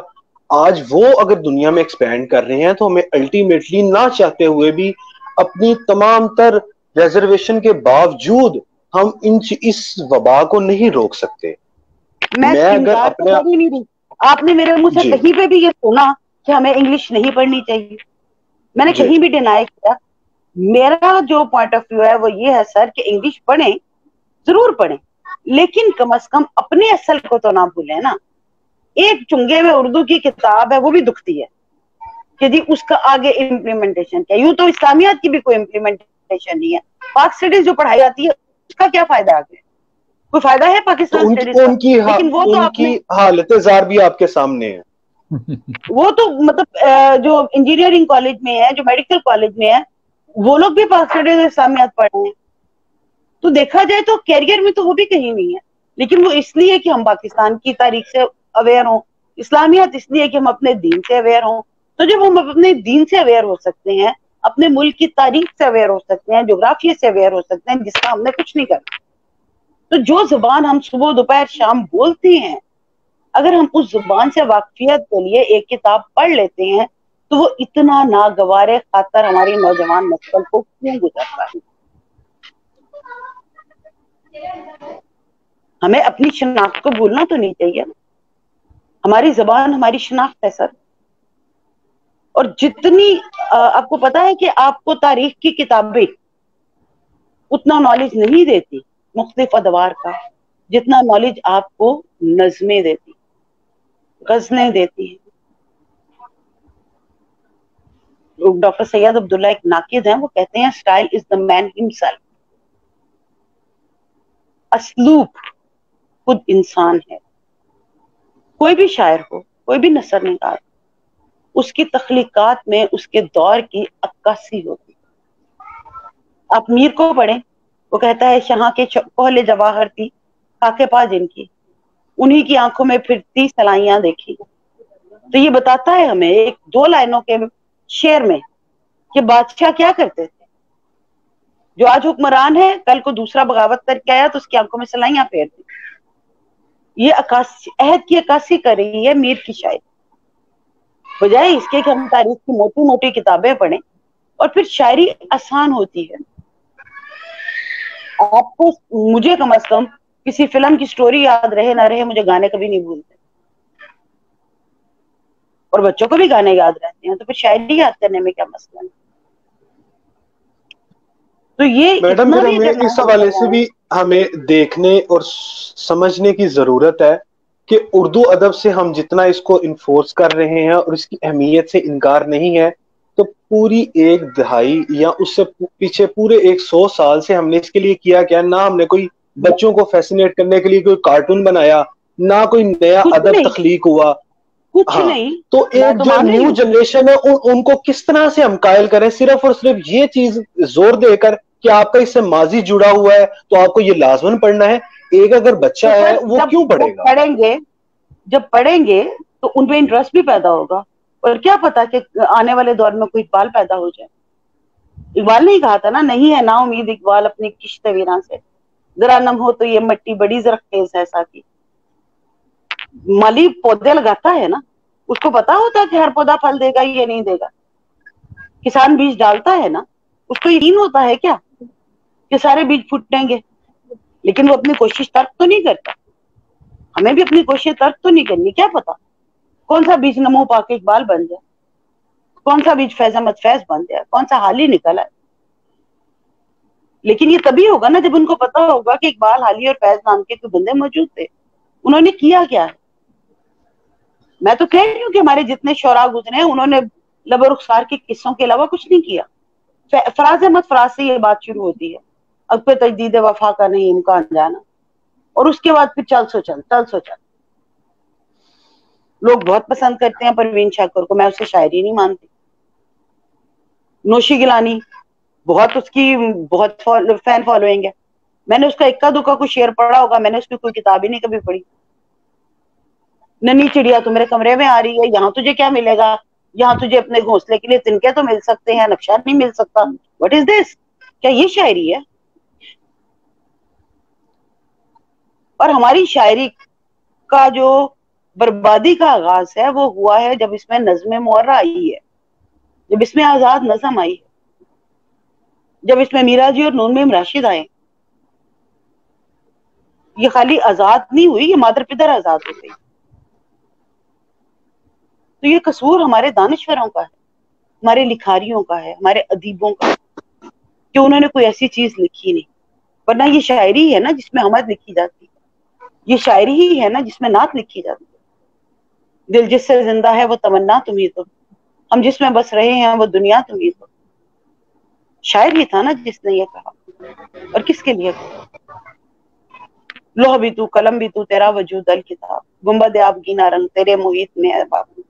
آج وہ اگر دنیا میں ایکسپینڈ کر رہے ہیں تو ہمیں الٹیمیٹلی نہ چاہتے ہوئے بھی اپنی تمام تر ریزرویشن کے باوجود ہم اس وبا کو نہیں روک سکتے۔ میں اگر انکار تو اپنے کر ہی نہیں رہی، آپ نے میرے منہ سے جی کہیں پہ بھی یہ سنا کہ ہمیں انگلش نہیں پڑھنی چاہیے؟ میں نے کہیں بھی ڈینائی کیا. میرا جو پوائنٹ آف ویو ہے وہ یہ ہے سر کہ انگلش پڑھیں, ضرور پڑھیں, لیکن کم از کم اپنے اصل کو تو نہ بھولیں نا. ایک چنگے میں اردو کی کتاب ہے وہ بھی دکھتی ہے کہ جی اس کا آگے امپلیمنٹیشن کیا. یوں تو اسلامیات کی بھی کوئی امپلیمنٹیشن نہیں ہے. پاک اسٹڈیز جو پڑھائی جاتی ہے اس کا کیا فائدہ آگے؟ کوئی فائدہ ہے پاکستان اسٹڈیز کا؟ لیکن وہ تو ان آپ نے کی حالت زار بھی آپ کے سامنے ہے. وہ تو مطلب جو انجینئرنگ کالج میں ہے, جو میڈیکل کالج میں ہے, وہ لوگ بھی پاک اسٹڈیز اسلامیات پڑھ رہے ہیں. تو دیکھا جائے تو کیریئر میں تو وہ بھی کہیں نہیں ہے. لیکن وہ اس لیے کہ ہم پاکستان کی تاریخ سے اویئر ہوں, اسلامیات اس لیے کہ ہم اپنے دین سے اویئر ہوں. تو جب ہم اپنے دین سے اویئر ہو سکتے ہیں, اپنے ملک کی تاریخ سے اویئر ہو سکتے ہیں, جغرافیہ سے اویئر ہو سکتے ہیں, جس کا ہم نے کچھ نہیں کرنا, تو جو زبان ہم صبح دوپہر شام بولتے ہیں, اگر ہم اس زبان سے واقفیت کے لیے ایک کتاب پڑھ لیتے ہیں تو وہ اتنا ناگوار خاطر ہماری نوجوان نسل کو کیوں گزرتا ہے. ہمیں اپنی شناخت کو بھولنا تو نہیں چاہیے. ہماری زبان ہماری شناخت ہے سر. اور جتنی آپ کو پتا ہے کہ آپ کو تاریخ کی کتابیں اتنا نالج نہیں دیتی مختلف ادوار کا, جتنا نالج آپ کو نظمیں دیتی, غزلیں دیتی ہیں. ڈاکٹر سید عبداللہ ایک ناقد ہیں, وہ کہتے ہیں style is the main himself. اسلوب خود انسان ہے. کوئی بھی شاعر ہو, کوئی بھی نثر نگار, اس کی تخلیقات میں اس کے دور کی عکاسی ہوتی. آپ میر کو پڑھیں, وہ کہتا ہے شہاں کے کوہلے جواہر تھی خاکے پا جن کی, انہی کی آنکھوں میں پھرتی سلائیاں دیکھی. تو یہ بتاتا ہے ہمیں ایک دو لائنوں کے شعر میں کہ بادشاہ کیا کرتے تھے. جو آج حکمران ہے کل کو دوسرا بغاوت کر کے آیا تو اس کی آنکھوں میں سلائیاں پھیرتی. یہ عہد کی عکاسی کر رہی ہے میر کی شاعری, بجائے اس کے کہ ہم تاریخ کی موٹی موٹی کتابیں پڑھیں. اور پھر شاعری آسان ہوتی ہے. آپ کو, مجھے کم از کم کسی فلم کی سٹوری یاد رہے نہ رہے, مجھے گانے کبھی نہیں بھولتے, اور بچوں کو بھی گانے یاد رہتے ہیں, تو پھر شاعری یاد کرنے میں کیا مسئلہ ہے. تو یہ میڈم اتنا پھر بھی ہمیں اگر اس حوالے سے بھی ہمیں دیکھنے اور سمجھنے کی ضرورت ہے کہ اردو ادب سے ہم جتنا اس کو انفورس کر رہے ہیں اور اس کی اہمیت سے انکار نہیں ہے, تو پوری ایک دہائی یا اس سے پیچھے پورے 100 سال سے ہم نے اس کے لیے کیا کیا. نہ ہم نے کوئی بچوں کو فیسینیٹ کرنے کے لیے کوئی کارٹون بنایا, نہ کوئی نیا کچھ ادب نہیں, تخلیق ہوا. کچھ ہاں, نہیں. تو میں ایک تو جو مان رہی نیو ہوں, جنریشن ہے ان کو کس طرح سے ہم قائل کریں, صرف اور صرف یہ چیز زور دے کر کہ آپ کا اس سے ماضی جڑا ہوا ہے تو آپ کو یہ لازماً پڑھنا ہے. ایک اگر بچہ تو ہے سر وہ کیوں پڑھے گا؟ جب پڑھیں گے تو ان پہ انٹرسٹ بھی پیدا ہوگا. اور کیا پتا کہ آنے والے دور میں کوئی اقبال پیدا ہو جائے. اقبال نے کہا تھا نا, نہیں ہے نا امید اقبال اپنی کشت ویراں سے, ذرا نم ہو تو یہ مٹی بڑی زرخیز ہے ساتھی. مالی پودے لگاتا ہے نا, اس کو پتا ہوتا ہے کہ ہر پودا پھل دے گا یہ نہیں دے گا. کسان بیج ڈالتا ہے نا, اس کو یقین ہوتا ہے کیا کہ سارے بیج پھوٹیں گے, لیکن وہ اپنی کوشش ترک تو نہیں کرتا. ہمیں بھی اپنی کوشش ترک تو نہیں کرنی. کیا پتا کون سا بیج نمو پا کے اقبال بن جائے, کون سا بیج فیض احمد فیض بن جائے, کون سا حالی نکل آئے. لیکن یہ تبھی ہوگا نا جب ان کو پتا ہوگا کہ اقبال, حالی اور فیض نام کے کوئی بندے موجود تھے. انہوں نے کیا کیا ہے. میں تو کہہ رہی ہوں کہ ہمارے جتنے شعراء گزرے ہیں انہوں نے لب و رخسار کے قصوں کے علاوہ کچھ نہیں کیا. فراز احمد فراز سے یہ بات شروع ہوتی ہے, اب پہ تجدید وفا کا نہیں امکان جانا, اور اس کے بعد پھر چل سو چل. لوگ بہت پسند کرتے ہیں پروین شاکر کو, میں اسے شاعری نہیں مانتی. نوشی گیلانی بہت, اس کی بہت فین فالوئنگ ہے. میں نے اس کا اکا دکا کوئی شعر پڑھا ہوگا, میں نے اس کی کوئی کتاب ہی نہیں کبھی پڑھی. ننھی چڑیا تو میرے کمرے میں آ رہی ہے, یہاں تجھے کیا ملے گا, یہاں تجھے اپنے گھونسلے کے لیے تنکے تو مل سکتے ہیں, نقشہ نہیں مل سکتا. واٹ از دس؟ کیا یہ شاعری ہے؟ اور ہماری شاعری کا جو بربادی کا آغاز ہے وہ ہوا ہے جب اس میں نظم معرہ آئی ہے, جب اس میں آزاد نظم آئی ہے, جب اس میں میرا جی اور نون میم راشد آئے. یہ خالی آزاد نہیں ہوئی, یہ مادر پدر آزاد ہو گئی. تو یہ قصور ہمارے دانشوروں کا ہے. ہمارے لکھاریوں کا ہے, ہمارے ادیبوں کا, کہ انہوں نے کوئی ایسی چیز لکھی نہیں. ورنہ یہ شاعری ہے نا جس میں حمد لکھی جاتی ہے, یہ شاعری ہی ہے نا جس میں نعت لکھی جاتی ہے. دل جس سے زندہ ہے وہ تمنا تمہیں تو, ہم جس میں بس رہے ہیں وہ دنیا تمہیں تو. شاعر ہی تھا نا جس نے یہ کہا, اور کس کے لیے کہا. لوح بھی تو, قلم بھی تو, تیرا وجود الکتاب, گنبد آبگینہ رنگ تیرے محیط میں ہے بابو.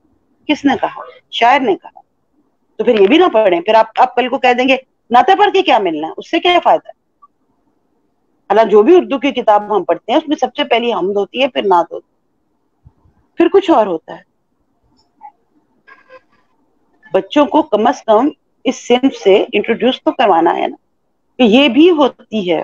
کس نے کہا؟ شاعر نے کہا. تو پھر یہ بھی نہ پڑھیں, پھر آپ کل کو کہہ دیں گے نعتیں پڑھ کے کیا ملنا ہے, اس سے کیا فائدہ ہے. اللہ جو بھی اردو کی کتاب ہم پڑھتے ہیں اس میں سب سے پہلی حمد ہوتی ہے, پھر نعت ہوتی ہے, پھر کچھ اور ہوتا ہے. بچوں کو کم از کم اس صنف سے انٹروڈیوس تو کروانا ہے نا کہ یہ بھی ہوتی ہے.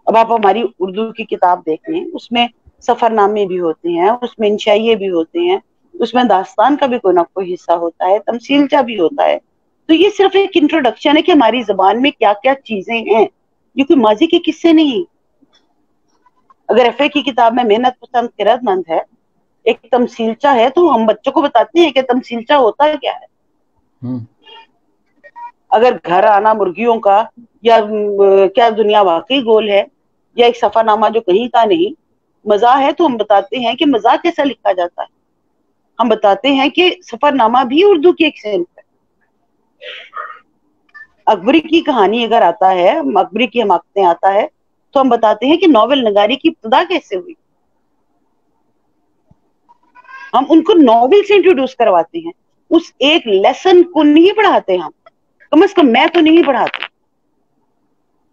اب آپ ہماری اردو کی کتاب دیکھ لیں, اس میں سفر نامے بھی ہوتے ہیں, اس میں انشائیے بھی ہوتے ہیں, اس میں داستان کا بھی کوئی نہ کوئی حصہ ہوتا ہے, تمثیلچہ بھی ہوتا ہے. تو یہ صرف ایک انٹروڈکشن ہے کہ ہماری زبان میں کیا کیا چیزیں ہیں, یہ کوئی ماضی کے قصے نہیں. اگر ایف اے کی کتاب میں محنت پسند خرد مند ہے, ایک تمثیلچہ ہے, تو ہم بچوں کو بتاتے ہیں کہ تمثیلچہ ہوتا ہے کیا ہے. اگر گھر آنا مرغیوں کا, یا کیا دنیا واقعی گول ہے, یا ایک سفر نامہ جو کہیں کا نہیں مزاح ہے, تو ہم بتاتے ہیں کہ مزاح کیسا لکھا جاتا ہے. ہم بتاتے ہیں کہ سفر نامہ بھی اردو کی ایک صنف ہے. اکبری کی کہانی اگر آتا ہے, اکبری کی حماقتیں آتا ہے, تو ہم بتاتے ہیں کہ ناول نگاری کی ابتدا کیسے ہوئی. ہم ان کو ناول سے انٹروڈیوس کرواتے ہیں, اس ایک لیسن کو نہیں پڑھاتے. ہم کم از کم میں تو نہیں پڑھاتی.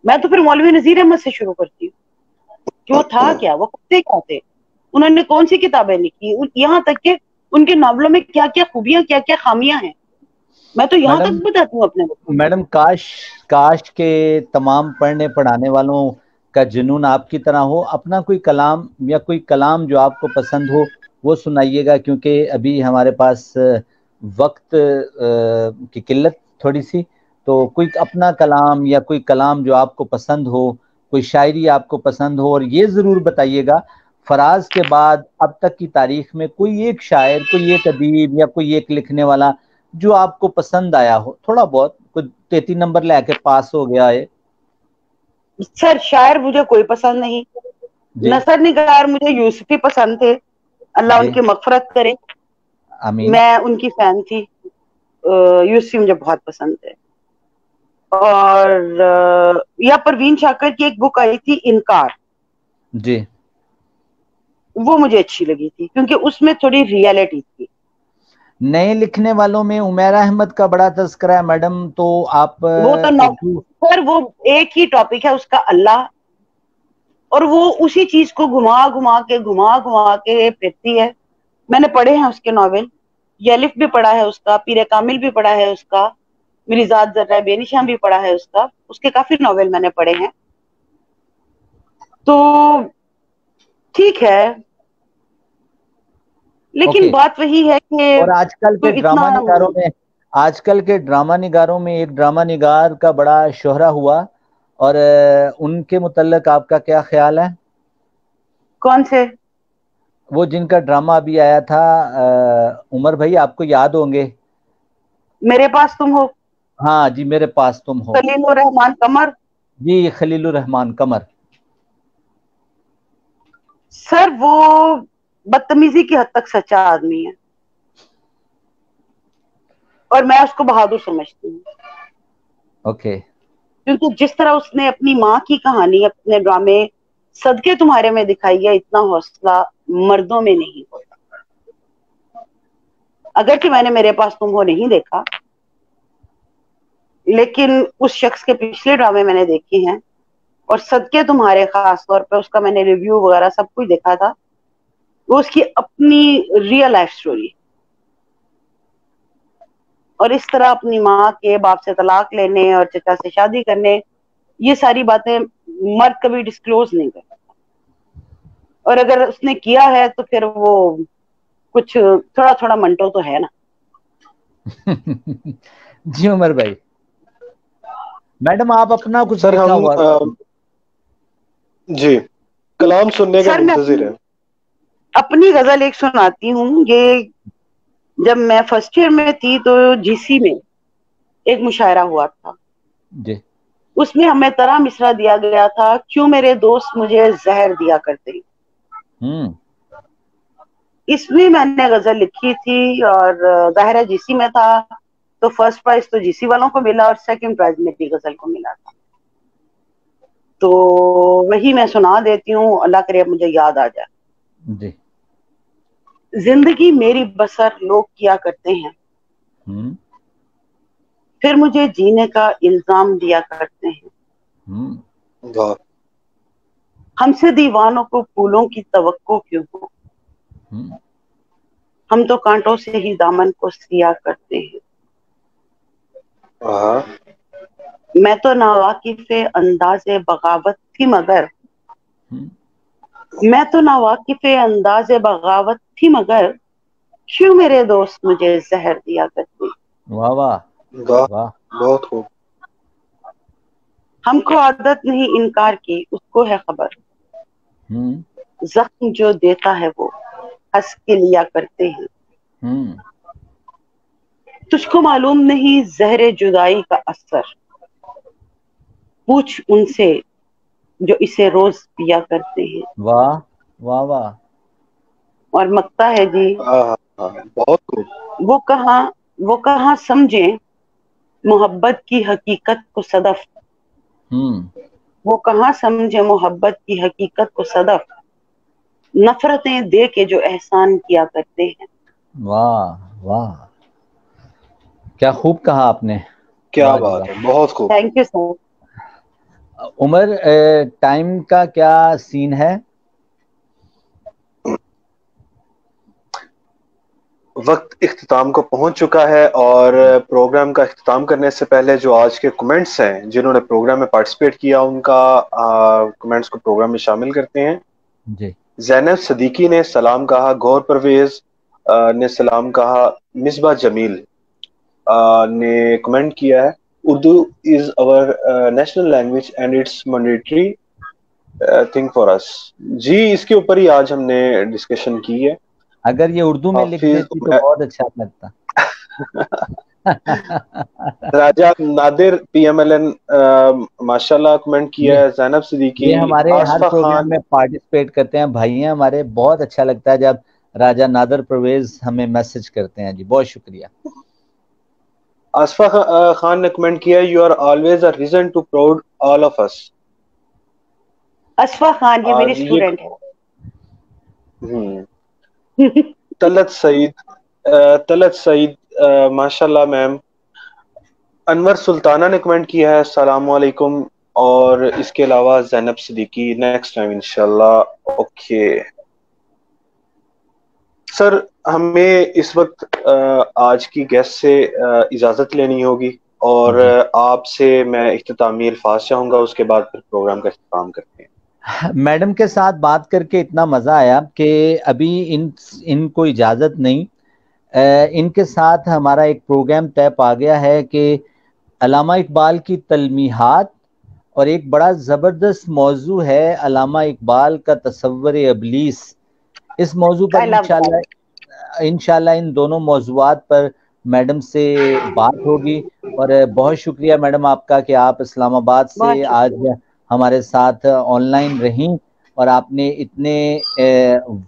میں تو پھر مولوی نذیر احمد سے شروع کرتی ہوں کہ وہ تھا کیا, وہ کرتے کیا تھے, انہوں نے کون سی کتابیں لکھی, یہاں تک کہ ان کے ناولوں میں کیا کیا خوبیاں کیا کیا خامیاں ہیں, میں تو یہاں تک بتاتی ہوں اپنے بچوں کو. میڈم کاش کے تمام پڑھنے پڑھانے والوں کا جنون آپ کی طرح ہو. اپنا کوئی کلام یا کوئی کلام جو آپ کو پسند ہو وہ سنائیے گا, کیونکہ ابھی ہمارے پاس وقت کی قلت تھوڑی سی. تو کوئی اپنا کلام یا کوئی کلام جو آپ کو پسند ہو, کوئی شاعری آپ کو پسند ہو, اور یہ ضرور بتائیے گا فراز کے بعد اب تک کی تاریخ میں کوئی ایک شاعر, کوئی ایک ادیب یا کوئی ایک لکھنے والا جو آپ کو پسند آیا ہو, تھوڑا بہت. کوئی 33 نمبر لے کے پاس ہو گیا ہے. سر شاعر مجھے کوئی پسند نہیں. جی نثر نگار مجھے یوسفی پسند تھے, اللہ ان جی کی مغفرت کرے, آمین. میں ان کی فین تھی. یوسفی مجھے بہت پسند ہے. اور یا پروین شاکر کی ایک بک آئی تھی انکار, جی وہ مجھے اچھی لگی تھی کیونکہ اس میں تھوڑی ریالٹی تھی. نئے لکھنے والوں میں عمیر احمد کا بڑا تذکرہ ہے میڈم, تو آپ وہ تو اردو سر وہ ایک ہی ٹاپک ہے اس کا, اللہ, اور وہ اسی چیز کو گھما گھما کے پھرتی ہے. میں نے پڑھے ہیں اس کے ناول, یلف بھی پڑھا ہے اس کا, پیر کامل بھی پڑھا ہے اس کا, میری ذات ذرہ بے نشاں بھی پڑھا ہے اس کا. اس کے کافی ناول میں نے پڑھے ہیں. تو ٹھیک ہے, لیکن اوکے. بات وہی ہے کہ اور آج کل کے کوئی اتنا ڈرامہ نگاروں میں ایک ڈرامہ نگار کا بڑا شہرہ ہوا, اور ان کے متعلق آپ کا کیا خیال ہے؟ کون سے؟ وہ جن کا ڈرامہ ابھی آیا تھا, عمر بھائی آپ کو یاد ہوں گے. میرے پاس تم ہو. ہاں جی, میرے پاس تم ہو. خلیل الرحمان قمر. جی خلیل الرحمان قمر. سر وہ بدتمیزی کی حد تک سچا آدمی ہے, اور میں اس کو بہادر سمجھتی ہوں. اوکے. کیونکہ جس طرح اس نے اپنی ماں کی کہانی اپنے ڈرامے صدقے تمہارے میں دکھائی ہے, اتنا حوصلہ مردوں میں نہیں ہوتا. اگرچہ میں نے میرے پاس تم ہو نہیں دیکھا, لیکن اس شخص کے پچھلے ڈرامے میں نے دیکھے ہیں, اور صدقے تمہارے خاص طور پہ اس کا میں نے ریویو وغیرہ سب کچھ دیکھا تھا. وہ اس کی اپنی ریئل لائف سٹوری, اور اس طرح اپنی ماں کے باپ سے طلاق لینے اور چچا سے شادی کرنے, یہ ساری باتیں مرد کبھی ڈسکلوز نہیں کرتا, اور اگر اس نے کیا ہے تو پھر وہ کچھ تھوڑا تھوڑا منٹو تو ہے نا. جی عمر بھائی. میڈم آپ اپنا کچھ سر لکھا ہم ہوا. جی کلام سننے کا سر میں منتظر ہے. اپنی غزل ایک سناتی ہوں, یہ جب میں فرسٹ ایئر میں تھی تو جی سی میں ایک مشاعرہ ہوا تھا جی اس میں ہمیں طرح مصرع دیا گیا تھا، کیوں میرے دوست مجھے زہر دیا کرتے ہیں۔ ہوں اس میں نے غزل لکھی تھی اور ظاہر ہے جی سی میں تھا تو فرسٹ پرائز تو جی سی والوں کو ملا اور سیکنڈ پرائز میری غزل کو ملا تھا، تو وہی میں سنا دیتی ہوں، اللہ کرے مجھے یاد آ جائے۔ جی زندگی میری بسر لوگ کیا کرتے ہیں، ہوں پھر مجھے جینے کا الزام دیا کرتے ہیں۔ ہوں واہ ہم سے دیوانوں کو پھولوں کی توقع کیوں ہو، ہوں ہم تو کانٹوں سے ہی دامن کو سیا کرتے ہیں۔ ہاں میں تو ناواقف انداز بغاوت تھی مگر ہوں میں تو ناواقف انداز بغاوت تھی مگر کیوں میرے دوست مجھے زہر دیا کرتے ہیں۔ واہ واہ واہ واہ بہت خوب ہم کو عادت نہیں انکار کی، اس کو ہے خبر، ہوں زخم جو دیتا ہے وہ ہنس کے لیا کرتے ہیں۔ ہوں تجھ کو معلوم نہیں زہر جدائی کا اثر، پوچھ ان سے جو اسے روز پیا کرتے ہیں۔ واہ واہ واہ اور مکتا ہے جی، ہاں ہاں ہاں بہت خوب وہ کہاں سمجھیں محبت کی حقیقت کو صدف، ہوں وہ کہاں سمجھے محبت کی حقیقت کو صدف، نفرتیں دے کے جو احسان کیا کرتے ہیں۔ واہ واہ کیا خوب کہا آپ نے، کیا واہ جی بات واہ۔ ہے بہت خوب thank you sir. Umar time کا کیا سین ہے؟ وقت اختتام کو پہنچ چکا ہے اور پروگرام کا اختتام کرنے سے پہلے جو آج کے کمنٹس ہیں جنہوں نے پروگرام میں پارٹیسپیٹ کیا ان کا کمنٹس کو پروگرام میں شامل کرتے ہیں۔ جی زینب صدیقی نے سلام کہا، گور پرویز نے سلام کہا، مصباح جمیل نے کمنٹ کیا ہے Urdu is our national language and it's mandatory thing for us. جی اس کے اوپر ہی آج ہم نے ڈسکشن کی ہے۔ اگر یہ اردو میں لکھ حافظ دیتی تو بہت اچھا لگتا۔ راجہ نادر پی ایم ایل این ماشاء اللہ کمنٹ کیا یہ ہے۔ زینب صدیقی، یہ ہمارے ہر آصفہ پروگرام خان، میں پارٹیسپیٹ کرتے ہیں بھائی ہیں ہمارے، بہت اچھا لگتا ہے جب راجہ نادر پرویز ہمیں میسج کرتے ہیں، جی بہت شکریہ۔ آصفہ خان نے کمنٹ کیا you are always a reason to proud all of us. Ashfa Khan یہ میری اور یہ اسٹوڈنٹ ہے۔ طلعت سعید ماشاء اللہ میم۔ انور سلطانہ نے کمنٹ کیا ہے السلام علیکم، اور اس کے علاوہ زینب صدیقی نیکسٹ ٹائم انشاءاللہ۔ اوکے سر، ہمیں اس وقت آج کی گیسٹ سے اجازت لینی ہوگی اور جی آپ سے میں اختتامی الفاظ چاہوں گا، اس کے بعد پھر پروگرام کا اختتام کرتے ہیں۔ میڈم کے ساتھ بات کر کے اتنا مزہ آیا کہ ابھی ان کو اجازت نہیں، ان کے ساتھ ہمارا ایک پروگرام طے پا گیا ہے کہ علامہ اقبال کی تلمیحات، اور ایک بڑا زبردست موضوع ہے علامہ اقبال کا تصور ابلیس۔ اس موضوع پر I love that. انشاءاللہ ان دونوں موضوعات پر میڈم سے بات ہوگی۔ اور بہت شکریہ میڈم آپ کا کہ آپ اسلام آباد سے بہت آج شکریہ۔ ہمارے ساتھ آن لائن رہیں، اور آپ نے اتنے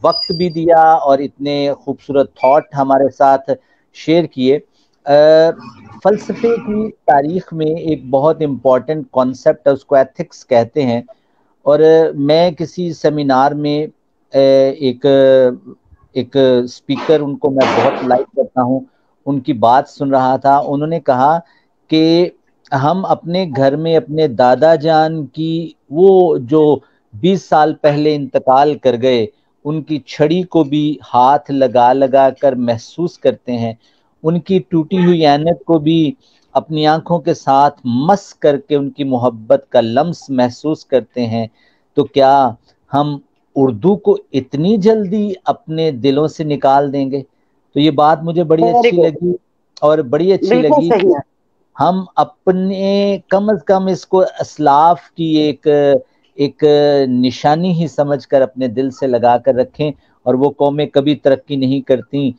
وقت بھی دیا اور اتنے خوبصورت تھاٹ ہمارے ساتھ شیئر کیے۔ فلسفے کی تاریخ میں ایک بہت امپورٹنٹ کانسیپٹ ہے، اس کو ایتھکس کہتے ہیں، اور میں کسی سیمینار میں ایک اسپیکر، ان کو میں بہت لائک کرتا ہوں، ان کی بات سن رہا تھا۔ انہوں نے کہا کہ ہم اپنے گھر میں اپنے دادا جان کی وہ جو 20 سال پہلے انتقال کر گئے ان کی چھڑی کو بھی ہاتھ لگا لگا کر محسوس کرتے ہیں، ان کی ٹوٹی ہوئی اینت کو بھی اپنی آنکھوں کے ساتھ مس کر کے ان کی محبت کا لمس محسوس کرتے ہیں، تو کیا ہم اردو کو اتنی جلدی اپنے دلوں سے نکال دیں گے؟ تو یہ بات مجھے بڑی ویری اچھی گڈ، لگی، اور بڑی اچھی بالکل لگی صحیح کہ ہے۔ ہم اپنے کم از کم اس کو اسلاف کی ایک نشانی ہی سمجھ کر اپنے دل سے لگا کر رکھیں، اور وہ قومیں کبھی ترقی نہیں کرتی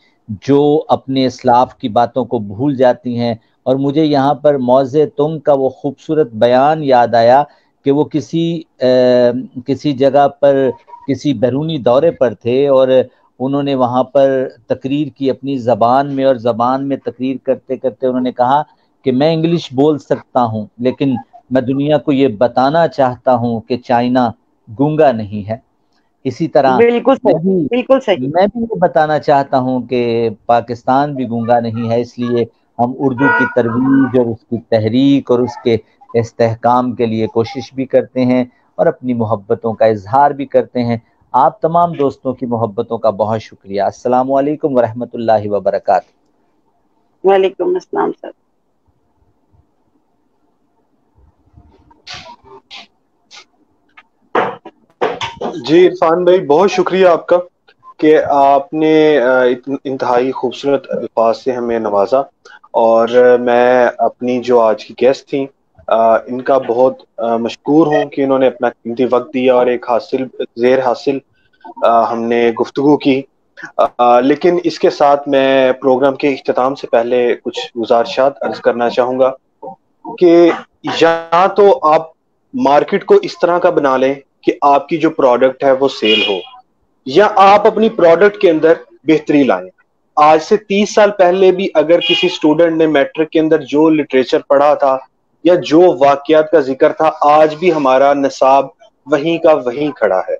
جو اپنے اسلاف کی باتوں کو بھول جاتی ہیں. اور مجھے یہاں پر موضع تم کا وہ خوبصورت بیان یاد آیا کہ وہ کسی جگہ پر کسی بیرونی دورے پر تھے اور انہوں نے وہاں پر تقریر کی اپنی زبان میں، اور زبان میں تقریر کرتے کرتے انہوں نے کہا کہ میں انگلش بول سکتا ہوں لیکن میں دنیا کو یہ بتانا چاہتا ہوں کہ چائنا گونگا نہیں ہے. اسی طرح بالکل صحیح، بالکل صحیح. میں بھی یہ بتانا چاہتا ہوں کہ پاکستان بھی گونگا نہیں ہے. اس لیے ہم اردو کی ترویج اور اس کی تحریک اور اس کے استحکام کے لیے کوشش بھی کرتے ہیں اور اپنی محبتوں کا اظہار بھی کرتے ہیں. آپ تمام دوستوں کی محبتوں کا بہت شکریہ. السلام علیکم ورحمۃ اللہ وبرکاتہ. وعلیکم السلام سر. جی عرفان بھائی، بہت شکریہ آپ کا کہ آپ نے انتہائی خوبصورت الفاظ سے ہمیں نوازا. اور میں اپنی جو آج کی گیسٹ تھیں ان کا بہت مشکور ہوں کہ انہوں نے اپنا قیمتی وقت دیا اور ایک زیر حاصل ہم نے گفتگو کی. لیکن اس کے ساتھ میں پروگرام کے اختتام سے پہلے کچھ گزارشات عرض کرنا چاہوں گا کہ یا تو آپ مارکیٹ کو اس طرح کا بنا لیں کہ آپ کی جو پروڈکٹ ہے وہ سیل ہو، یا آپ اپنی پروڈکٹ کے اندر بہتری لائیں. آج سے 30 سال پہلے بھی اگر کسی اسٹوڈنٹ نے میٹرک کے اندر جو لٹریچر پڑھا تھا یا جو واقعات کا ذکر تھا، آج بھی ہمارا نصاب وہیں کا وہیں کھڑا ہے.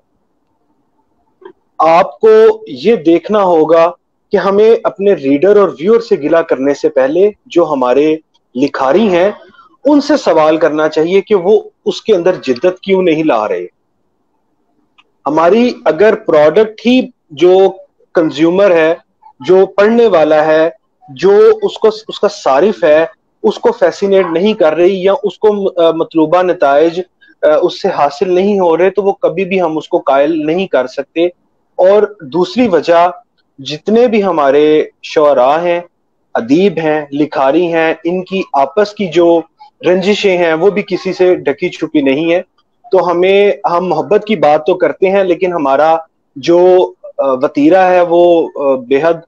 آپ کو یہ دیکھنا ہوگا کہ ہمیں اپنے ریڈر اور ویور سے گلہ کرنے سے پہلے جو ہمارے لکھاری ہیں ان سے سوال کرنا چاہیے کہ وہ اس کے اندر جدت کیوں نہیں لا رہے. ہماری اگر پروڈکٹ ہی جو کنزیومر ہے، جو پڑھنے والا ہے، جو اس کا صارف ہے، اس کو فیسینیٹ نہیں کر رہی یا اس کو مطلوبہ نتائج اس سے حاصل نہیں ہو رہے، تو وہ کبھی بھی ہم اس کو قائل نہیں کر سکتے. اور دوسری وجہ، جتنے بھی ہمارے شعراء ہیں، ادیب ہیں، لکھاری ہیں، ان کی آپس کی جو رنجشیں ہیں وہ بھی کسی سے ڈھکی چھپی نہیں ہے. تو ہم محبت کی بات تو کرتے ہیں لیکن ہمارا جو وتیرہ ہے وہ بے حد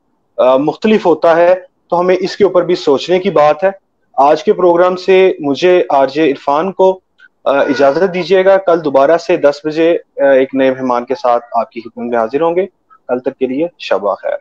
مختلف ہوتا ہے. تو ہمیں اس کے اوپر بھی سوچنے کی بات ہے. آج کے پروگرام سے مجھے آر جے عرفان کو اجازت دیجیے گا. کل دوبارہ سے 10 بجے ایک نئے مہمان کے ساتھ آپ کی خدمت میں حاضر ہوں گے. کل تک کے لیے شب بخیر.